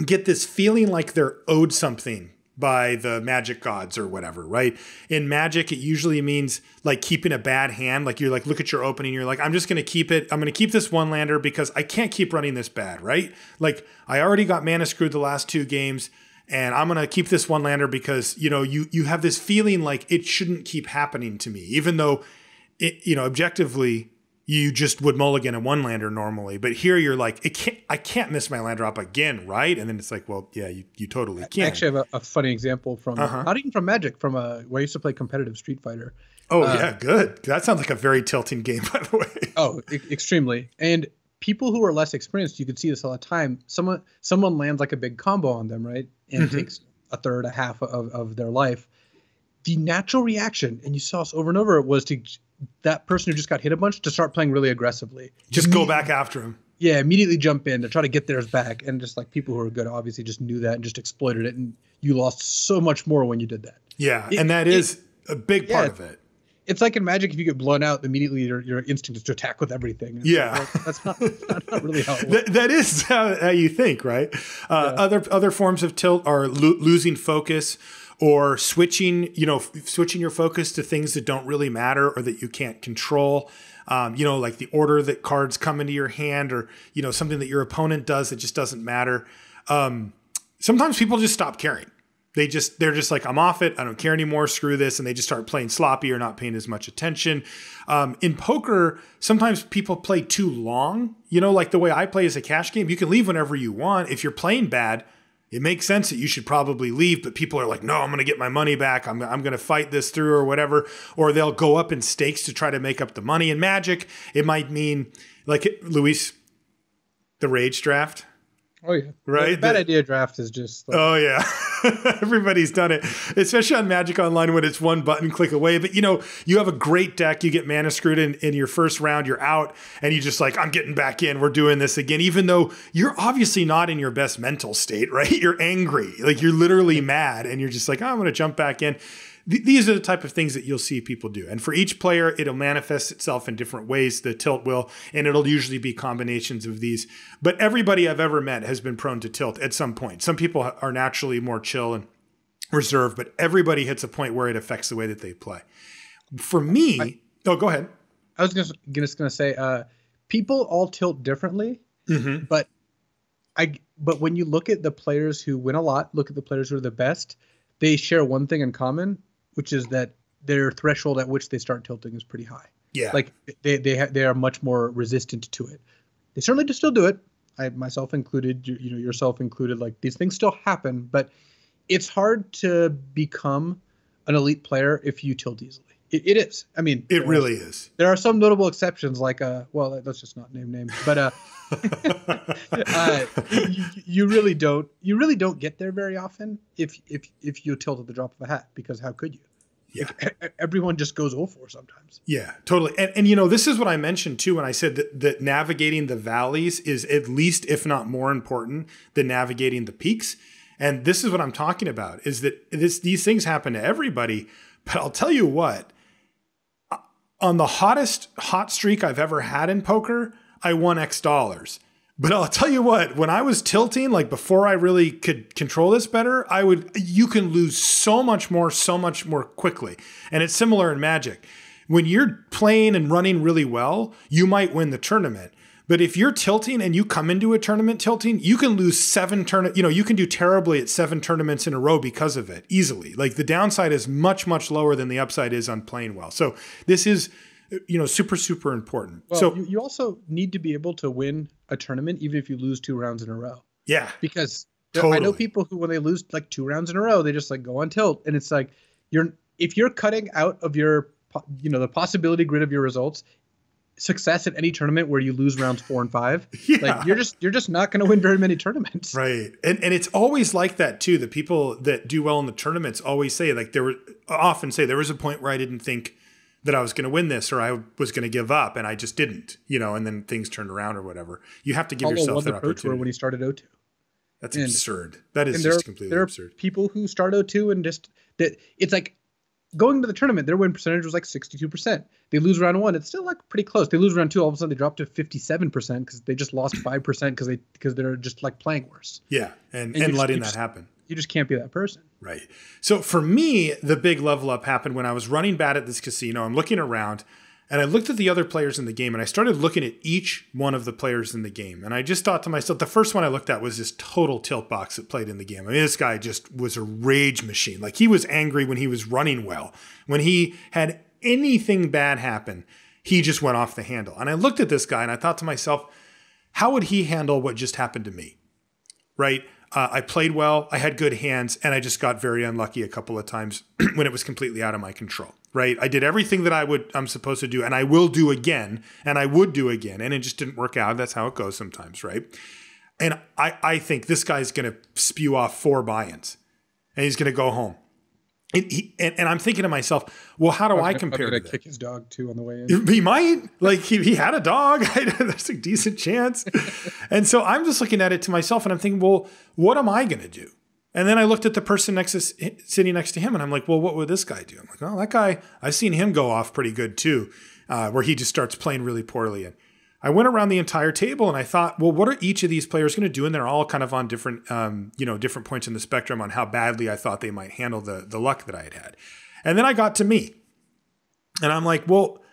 get this feeling like they're owed something by the Magic gods or whatever, right? In Magic, it usually means like keeping a bad hand. Like you're like, look at your opening. You're like, I'm just going to keep it. I'm going to keep this one lander because I can't keep running this bad, right? Like I already got mana screwed the last 2 games. And I'm going to keep this one lander because, you have this feeling like it shouldn't keep happening to me, even though it, objectively you just would mulligan a one lander normally. But here you're like, I can't miss my land drop again. Right. And then it's like, well, yeah, you totally can. I actually have a funny example from, not even from Magic, from where I used to play competitive Street Fighter. Oh yeah. Good. That sounds like a very tilting game, by the way. Oh, extremely. And people who are less experienced, you could see this all the time. Someone lands like a big combo on them, right? And it takes a third, a half of their life. The natural reaction, and you saw this over and over, was to that person who just got hit a bunch to start playing really aggressively. Just go back after him. Yeah, immediately jump in to try to get theirs back. And just like people who are good obviously just knew that and just exploited it. And you lost so much more when you did that. Yeah, and that is a big part of it. it's like in Magic, if you get blown out, immediately your instinct is to attack with everything. And yeah. that's not really how it works. That is how you think, right? Other forms of tilt are losing focus or switching your focus to things that don't really matter or that you can't control. Like the order that cards come into your hand, or, something that your opponent does that just doesn't matter. Sometimes people just stop caring. They're just like, I'm off it. I don't care anymore. Screw this. And they just start playing sloppy or not paying as much attention. In poker, sometimes people play too long. Like the way I play is a cash game. You can leave whenever you want. If you're playing bad, it makes sense that you should probably leave. But people are like, no, I'm going to get my money back. I'm going to fight this through or whatever. Or they'll go up in stakes to try to make up the money. In Magic, it might mean, like, Luis, the rage draft. Oh, yeah. Right? The bad idea draft is just... like, oh, yeah. Everybody's done it, especially on Magic Online when it's one button click away. But, you have a great deck. You get mana screwed in your first round. You're out and you just like, I'm getting back in. We're doing this again, even though you're obviously not in your best mental state, right? You're angry. Like you're literally mad and you're just like, oh, I'm going to jump back in. These are the type of things that you'll see people do. And for each player, it'll manifest itself in different ways. The tilt will, and it'll usually be combinations of these. But everybody I've ever met has been prone to tilt at some point. Some people are naturally more chill and reserved, but everybody hits a point where it affects the way that they play. For me, go ahead. I was just going to say, people all tilt differently, but when you look at the players who win a lot, look at the players who are the best, they share one thing in common, which is that their threshold at which they start tilting is pretty high. Yeah. Like they are much more resistant to it. They certainly still do it. I myself included, yourself included, like these things still happen, but it's hard to become an elite player if you tilt easily. It is. I mean, it really is. There are some notable exceptions, like let's just not name names, but you really don't get there very often if you tilt at the drop of a hat, because how could you? Yeah. Everyone just goes 0-4 sometimes. Yeah, totally. And this is what I mentioned too when I said that navigating the valleys is at least, if not more important than navigating the peaks. And this is what I'm talking about, is that these things happen to everybody. But I'll tell you what, on the hot streak I've ever had in poker, I won X dollars. But I'll tell you what, when I was tilting, like before I really could control this better, you can lose so much more quickly. And it's similar in Magic. When you're playing and running really well, you might win the tournament. But if you're tilting and you come into a tournament tilting, you can lose 7 tournaments. You can do terribly at 7 tournaments in a row because of it, easily. Like the downside is much, much lower than the upside is on playing well. So this is, super, super important. Well, so you also need to be able to win a tournament, even if you lose 2 rounds in a row. Yeah. Because totally. I know people who, when they lose like 2 rounds in a row, they just like go on tilt. And it's like, if you're cutting out of your, the possibility grid of your results, success at any tournament where you lose rounds 4 and 5, like you're just not going to win very many tournaments. Right. And it's always like that too. The people that do well in the tournaments always say, like, there was a point where I didn't think that I was going to win this, or I was going to give up, and I just didn't, and then things turned around or whatever. You have to give yourself that opportunity. When he started 0-2. That's absurd. That is just completely absurd. There are people who start 0-2 and just that it's like going to the tournament, their win percentage was like 62%. They lose round 1, it's still like pretty close. They lose round 2, all of a sudden they drop to 57% because they just lost 5% because they're just like playing worse. Yeah, and letting that happen. You just can't be that person. Right. So for me, the big level up happened when I was running bad at this casino. I'm looking around and I looked at the other players in the game, and I started looking at each one of the players in the game. And I just thought to myself, the first one I looked at was this total tilt box that played in the game. I mean, this guy just was a rage machine. Like, he was angry when he was running well. When he had anything bad happen, he just went off the handle. And I looked at this guy and I thought to myself, how would he handle what just happened to me? Right? I played well, I had good hands, and I just got very unlucky a couple of times when it was completely out of my control, right? I did everything that I'm supposed to do, and I will do again, and I would do again, and it just didn't work out. That's how it goes sometimes, right? And I think this guy's going to spew off 4 buy-ins, and he's going to go home. And I'm thinking to myself, well, how do I compare to that? Kick his dog too on the way in. He might. Like, he had a dog. There's a decent chance. And so I'm just looking at it to myself and I'm thinking, well, what am I going to do? And then I looked at the person sitting next to him, and I'm like, well, what would this guy do? I'm like, oh, that guy, I've seen him go off pretty good too, where he just starts playing really poorly. And I went around the entire table and I thought, well, what are each of these players going to do? And they're all kind of on different, different points in the spectrum on how badly I thought they might handle the luck that I had. And then I got to me, and I'm like, well,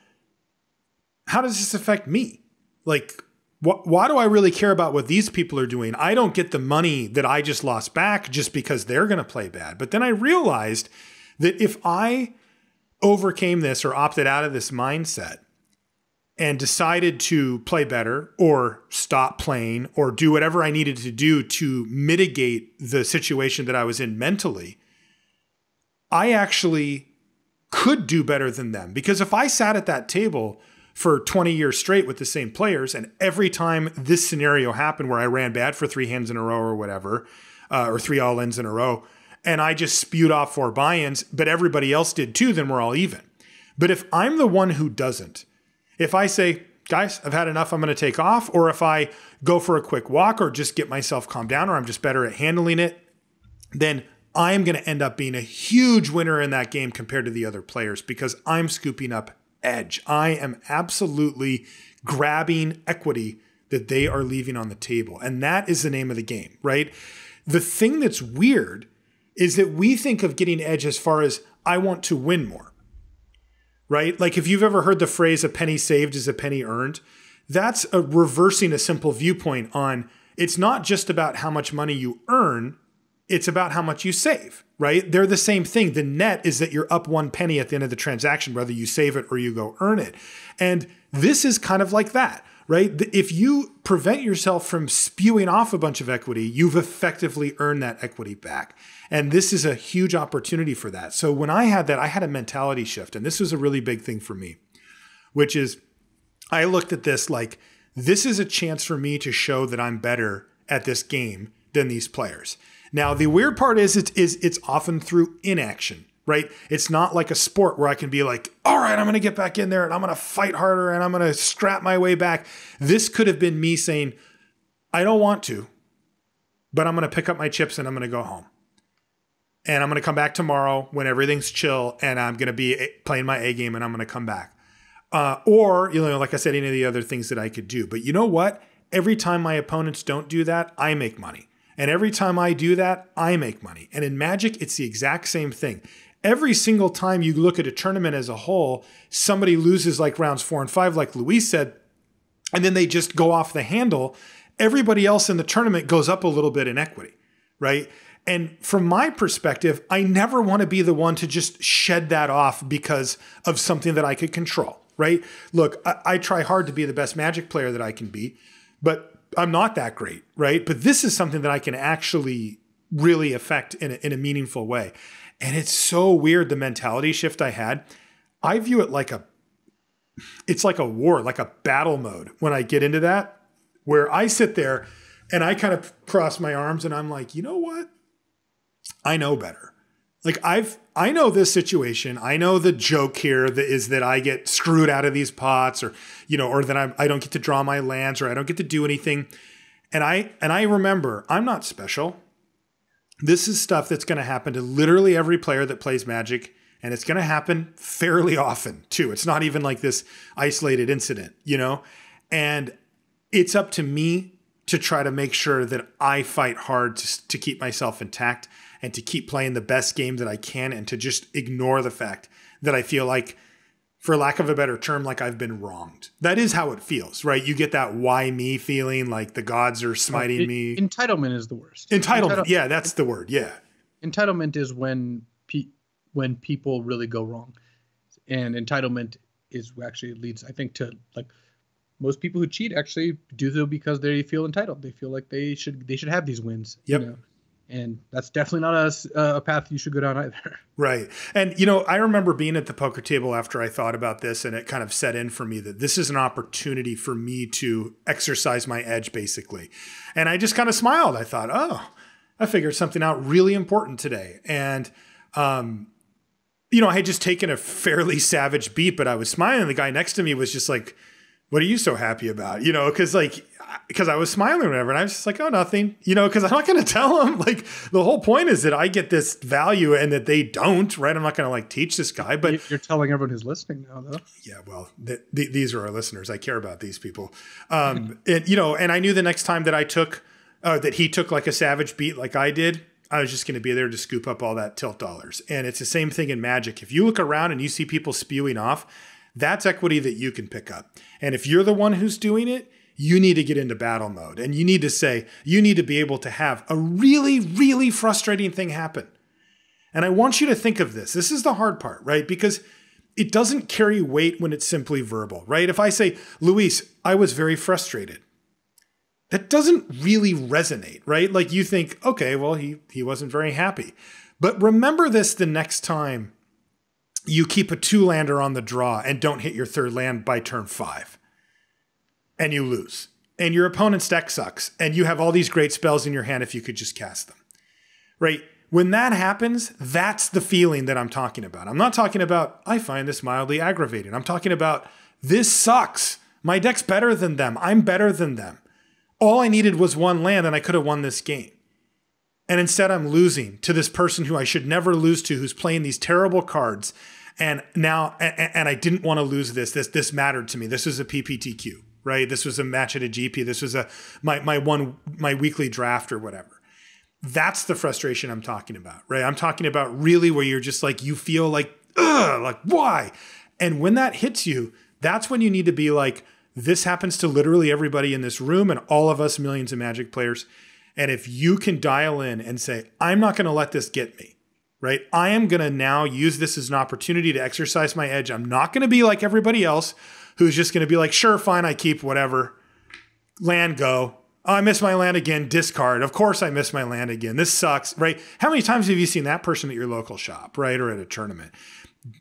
how does this affect me? Like, why do I really care about what these people are doing? I don't get the money that I just lost back just because they're going to play bad. But then I realized that if I overcame this or opted out of this mindset and decided to play better or stop playing or do whatever I needed to do to mitigate the situation that I was in mentally, I actually could do better than them. Because if I sat at that table for 20 years straight with the same players, and every time this scenario happened where I ran bad for 3 hands in a row or whatever, or 3 all-ins in a row, and I just spewed off 4 buy-ins, but everybody else did too, then we're all even. But if I'm the one who doesn't, if I say, guys, I've had enough, I'm going to take off, or if I go for a quick walk or just get myself calmed down, or I'm just better at handling it, then I'm going to end up being a huge winner in that game compared to the other players because I'm scooping up edge. I am absolutely grabbing equity that they are leaving on the table. And that is the name of the game, right? The thing that's weird is that we think of getting edge as far as I want to win more, right? Like if you've ever heard the phrase a penny saved is a penny earned, that's reversing a simple viewpoint on it's not just about how much money you earn, it's about how much you save, right? They're the same thing. The net is that you're up 1 penny at the end of the transaction, whether you save it or you go earn it. And this is kind of like that, right? If you prevent yourself from spewing off a bunch of equity, you've effectively earned that equity back. And this is a huge opportunity for that. So when I had that, I had a mentality shift. And this was a really big thing for me, which is I looked at this like, this is a chance for me to show that I'm better at this game than these players. Now, the weird part is it's often through inaction, right? It's not like a sport where I can be like, all right, I'm going to get back in there and I'm going to fight harder and I'm going to scrap my way back. This could have been me saying, I don't want to, but I'm going to pick up my chips and I'm going to go home. And I'm going to come back tomorrow when everything's chill and I'm going to be playing my A game and I'm going to come back. Or, like I said, any of the other things that I could do. But you know what? Every time my opponents don't do that, I make money. And every time I do that, I make money. And in Magic, it's the exact same thing. Every single time you look at a tournament as a whole, somebody loses like rounds 4 and 5, like Luis said, and then they just go off the handle. Everybody else in the tournament goes up a little bit in equity, right? And from my perspective, I never want to be the one to just shed that off because of something that I could control, right? Look, I try hard to be the best Magic player that I can be, but I'm not that great, right? But this is something that I can actually really affect in a meaningful way. And it's so weird, the mentality shift I had. I view it like it's like a war, like a battle mode when I get into that, where I sit there and I kind of cross my arms and I'm like, you know what? I know better. Like I know this situation. I know the joke here is that I get screwed out of these pots or that I don't get to draw my lands or I don't get to do anything. And I remember I'm not special. This is stuff that's going to happen to literally every player that plays Magic. And it's going to happen fairly often too. It's not even like this isolated incident, and it's up to me to try to make sure that I fight hard to keep myself intact and to keep playing the best game that I can and to just ignore the fact that I feel like, for lack of a better term, like I've been wronged. That is how it feels, right? You get that why me feeling, like the gods are smiting me. Entitlement is the worst. Entitlement. Yeah, that's the word. Yeah. Entitlement is when people really go wrong. And entitlement is actually leads, I think, to like most people who cheat actually do so because they feel entitled. They feel like they should have these wins. Yep. And that's definitely not a path you should go down either. Right. And, I remember being at the poker table after I thought about this, and it kind of set in for me that this is an opportunity for me to exercise my edge, basically. And I just kind of smiled. I thought, oh, I figured something out really important today. And, I had just taken a fairly savage beat, but I was smiling. The guy next to me was just like, what are you so happy about? You know, because I was smiling or whatever, and I was just like, oh, nothing, you know, because I'm not going to tell them. Like, the whole point is that I get this value and that they don't, right? I'm not going to like teach this guy, but you're telling everyone who's listening now, though. Yeah, well, these are our listeners. I care about these people. You know, and I knew the next time that I took, that he took like a savage beat like I did, I was just going to be there to scoop up all that tilt dollars. And it's the same thing in Magic. If you look around and you see people spewing off, that's equity that you can pick up. And if you're the one who's doing it, you need to get into battle mode. And you need to be able to have a really, really frustrating thing happen. And I want you to think of this. This is the hard part, right? Because it doesn't carry weight when it's simply verbal, right? If I say, Luis, I was very frustrated, that doesn't really resonate, right? Like you think, okay, well, he wasn't very happy. But remember this the next time you keep a 2-lander on the draw and don't hit your 3rd land by turn 5 and you lose. And your opponent's deck sucks and you have all these great spells in your hand if you could just cast them, right? When that happens, that's the feeling that I'm talking about. I'm not talking about, I find this mildly aggravating. I'm talking about, this sucks. My deck's better than them. I'm better than them. All I needed was 1 land and I could have won this game. And instead I'm losing to this person who I should never lose to, who's playing these terrible cards. And now, and I didn't want to lose this. This mattered to me. This was a PPTQ, right? This was a match at a GP. This was my weekly draft or whatever. That's the frustration I'm talking about, right? I'm talking about really where you're just like, you feel like, ugh, like why? And when that hits you, that's when you need to be like, this happens to literally everybody in this room and all of us millions of Magic players. And if you can dial in and say, I'm not going to let this get me, right? I am going to now use this as an opportunity to exercise my edge. I'm not going to be like everybody else who's just going to be like, sure, fine, I keep whatever. Land go. Oh, I missed my land again. Discard. Of course I missed my land again. This sucks, right? How many times have you seen that person at your local shop, right? Or at a tournament?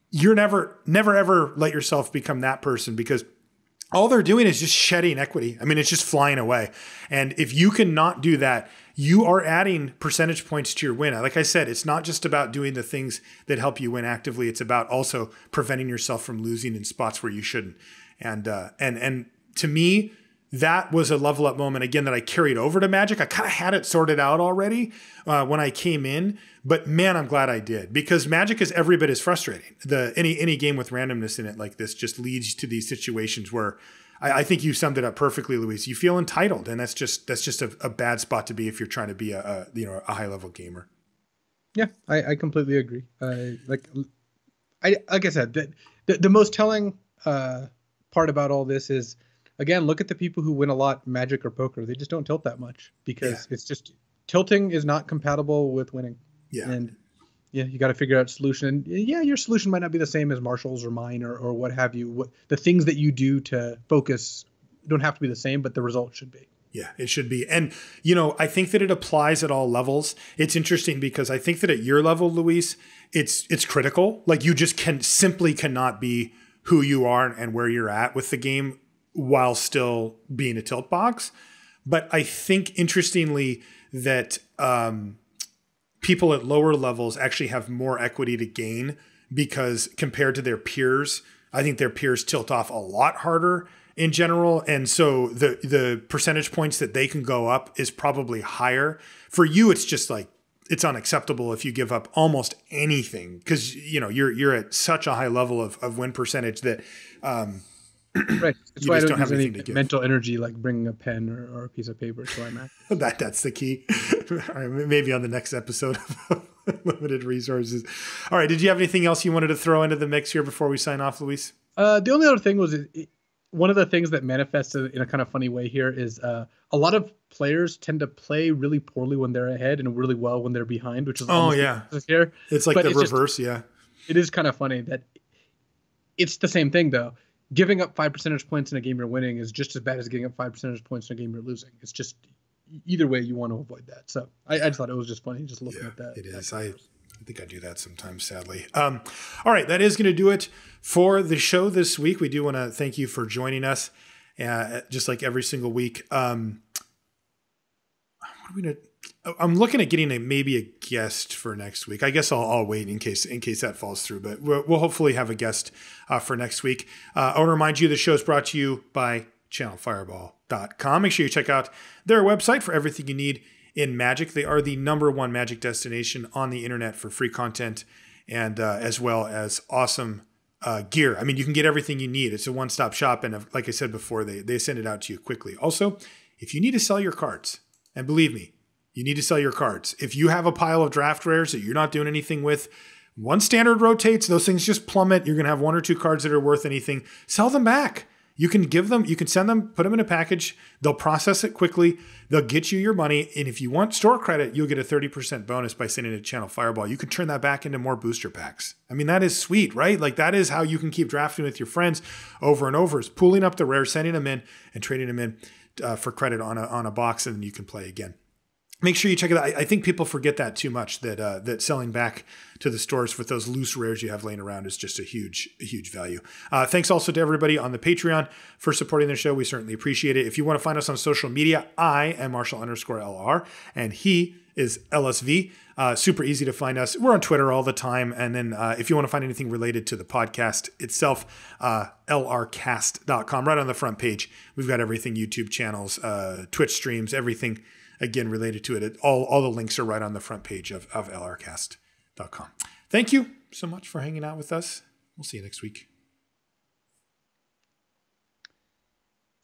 You're never ever let yourself become that person, because all they're doing is just shedding equity. I mean, it's just flying away. And if you cannot do that, you are adding percentage points to your win. Like I said, it's not just about doing the things that help you win actively. It's about also preventing yourself from losing in spots where you shouldn't. And to me, that was a level up moment, again, that I carried over to Magic. I kind of had it sorted out already when I came in, but man, I'm glad I did, because Magic is every bit as frustrating. Any game with randomness in it like this just leads to these situations where I think you summed it up perfectly, Luis. You feel entitled, and that's just a bad spot to be if you're trying to be a high level gamer. Yeah, I completely agree. Like I said, the most telling part about all this is, again, look at the people who win a lot Magic or poker. They just don't tilt that much, because it's just, tilting is not compatible with winning. Yeah. And yeah, you got to figure out a solution. And yeah, your solution might not be the same as Marshall's or mine or what have you. The things that you do to focus don't have to be the same, but the result should be. Yeah, it should be. And, I think that it applies at all levels. It's interesting because I think that at your level, Luis, it's critical. Like, you just cannot be who you are and where you're at with the game while still being a tilt box. But I think, interestingly, that people at lower levels actually have more equity to gain, because compared to their peers, I think their peers tilt off a lot harder in general. And so the percentage points that they can go up is probably higher. For you, it's just like, it's unacceptable if you give up almost anything, because you're at such a high level of win percentage that right. That's why I don't have any mental energy like bringing a pen or a piece of paper. So I'm active. That's the key. All right, maybe on the next episode of Limited Resources. All right. Did you have anything else you wanted to throw into the mix here before we sign off, Luis? The only other thing was one of the things that manifests in a kind of funny way here is a lot of players tend to play really poorly when they're ahead and really well when they're behind, which is here. It's like the reverse. Yeah. It is kind of funny that it's the same thing though. Giving up 5 percentage points in a game you're winning is just as bad as giving up 5 percentage points in a game you're losing. It's just, either way, you want to avoid that. So I just thought it was just funny just looking at that. It is. I think I do that sometimes, sadly. All right, that is going to do it for the show this week. We do want to thank you for joining us, just like every single week. What I'm looking at getting maybe a guest for next week. I guess I'll wait in case that falls through, but we'll hopefully have a guest for next week. I want to remind you the show is brought to you by channelfireball.com. Make sure you check out their website for everything you need in Magic. They are the #1 Magic destination on the internet for free content and as well as awesome gear. I mean, you can get everything you need. It's a one-stop shop, and like I said before, they send it out to you quickly. Also, if you need to sell your cards, and believe me, you need to sell your cards. If you have a pile of draft rares that you're not doing anything with, one standard rotates, those things just plummet. You're going to have 1 or 2 cards that are worth anything. Sell them back. You can give them, you can send them, put them in a package. They'll process it quickly. They'll get you your money. And if you want store credit, you'll get a 30% bonus by sending it to Channel Fireball. You can turn that back into more booster packs. I mean, that is sweet, right? Like that is how you can keep drafting with your friends over and over, is pooling up the rares, sending them in and trading them in for credit on a box, and then you can play again. Make sure you check it out. I think people forget that too much, that selling back to the stores with those loose rares you have laying around is just a huge value. Thanks also to everybody on the Patreon for supporting the show. We certainly appreciate it. If you want to find us on social media, I am Marshall_LR, and he is LSV. Super easy to find us. We're on Twitter all the time. And then if you want to find anything related to the podcast itself, lrcast.com. Right on the front page, we've got everything: YouTube channels, Twitch streams, everything. Again, related to it. All the links are right on the front page of lrcast.com. Thank you so much for hanging out with us. We'll see you next week.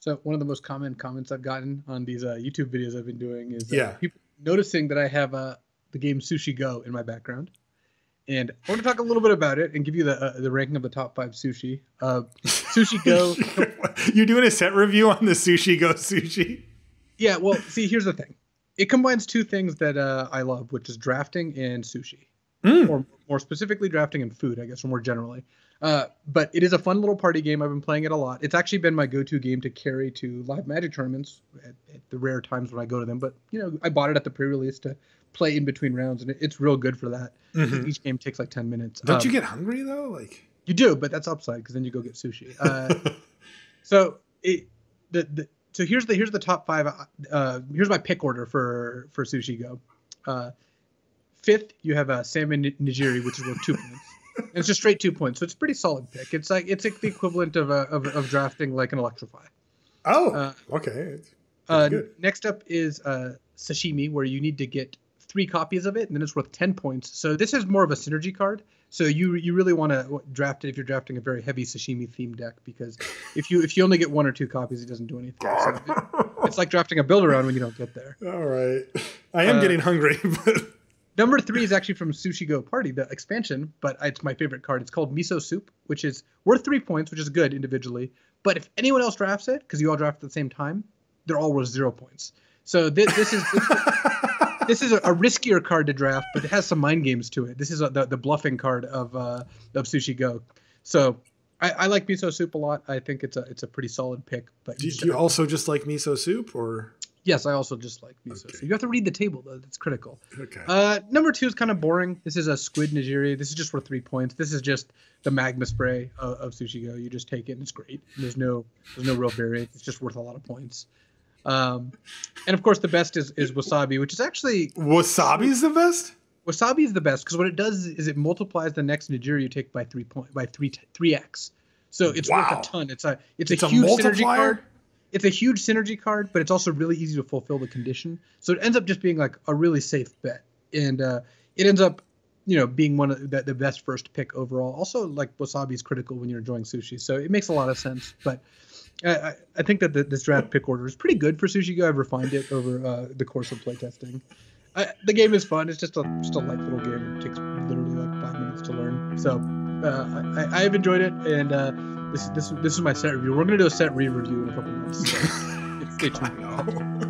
So one of the most common comments I've gotten on these YouTube videos I've been doing is people noticing that I have the game Sushi Go in my background. And I want to talk a little bit about it and give you the ranking of the top 5 sushi. Sushi Go. You're doing a set review on the Sushi Go sushi? Yeah, well, see, here's the thing. It combines 2 things that I love, which is drafting and sushi. Or more specifically, drafting and food, I guess, or more generally. But it is a fun little party game. I've been playing it a lot. It's actually been my go-to game to carry to live Magic tournaments at the rare times when I go to them. But, I bought it at the pre-release to play in between rounds, and it's real good for that. Mm-hmm. Each game takes like 10 minutes. Don't you get hungry, though? You do, but that's upside, because then you go get sushi. So here's the top 5. Here's my pick order for Sushi Go. 5th, you have salmon nigiri, which is worth 2 points. And it's just straight 2 points, so it's a pretty solid pick. It's like the equivalent of drafting like an Electrify. Oh, okay. Good. Next up is sashimi, where you need to get 3 copies of it, and then it's worth 10 points. So this is more of a synergy card. So you really want to draft it if you're drafting a very heavy sashimi themed deck, because if you only get 1 or 2 copies, it doesn't do anything. So it's like drafting a build-around when you don't get there. All right. I am getting hungry. But number 3 is actually from Sushi Go Party, the expansion, but it's my favorite card. It's called Miso Soup, which is worth 3 points, which is good individually. But if anyone else drafts it, because you all draft at the same time, they're all worth 0 points. So this is this is a riskier card to draft, but it has some mind games to it. This is the bluffing card of Sushi Go. So I like Miso Soup a lot. I think it's a pretty solid pick. But do you also just like Miso Soup, or? Yes, I also just like Miso Soup. You have to read the table, though. That's critical. Okay. Number 2 is kind of boring. This is a squid nigiri. This is just worth 3 points. This is just the magma spray of Sushi Go. You just take it and it's great. And there's no real variant. It's just worth a lot of points. And of course, the best is wasabi, which is actually wasabi is the best. Wasabi is the best because what it does is it multiplies the next nigiri you take by 3x. So it's worth a ton. It's a huge synergy card. It's a huge synergy card, but it's also really easy to fulfill the condition. So it ends up just being like a really safe bet, and it ends up being one of the best first pick overall. Also, like wasabi is critical when you're enjoying sushi, so it makes a lot of sense. But I think that this draft pick order is pretty good for Sushi Go. I've refined it over the course of playtesting. The game is fun. It's just a light little game. It takes literally like 5 minutes to learn. So I have enjoyed it, and this is my set review. We're gonna do a set re-review in a couple months. So stay tuned.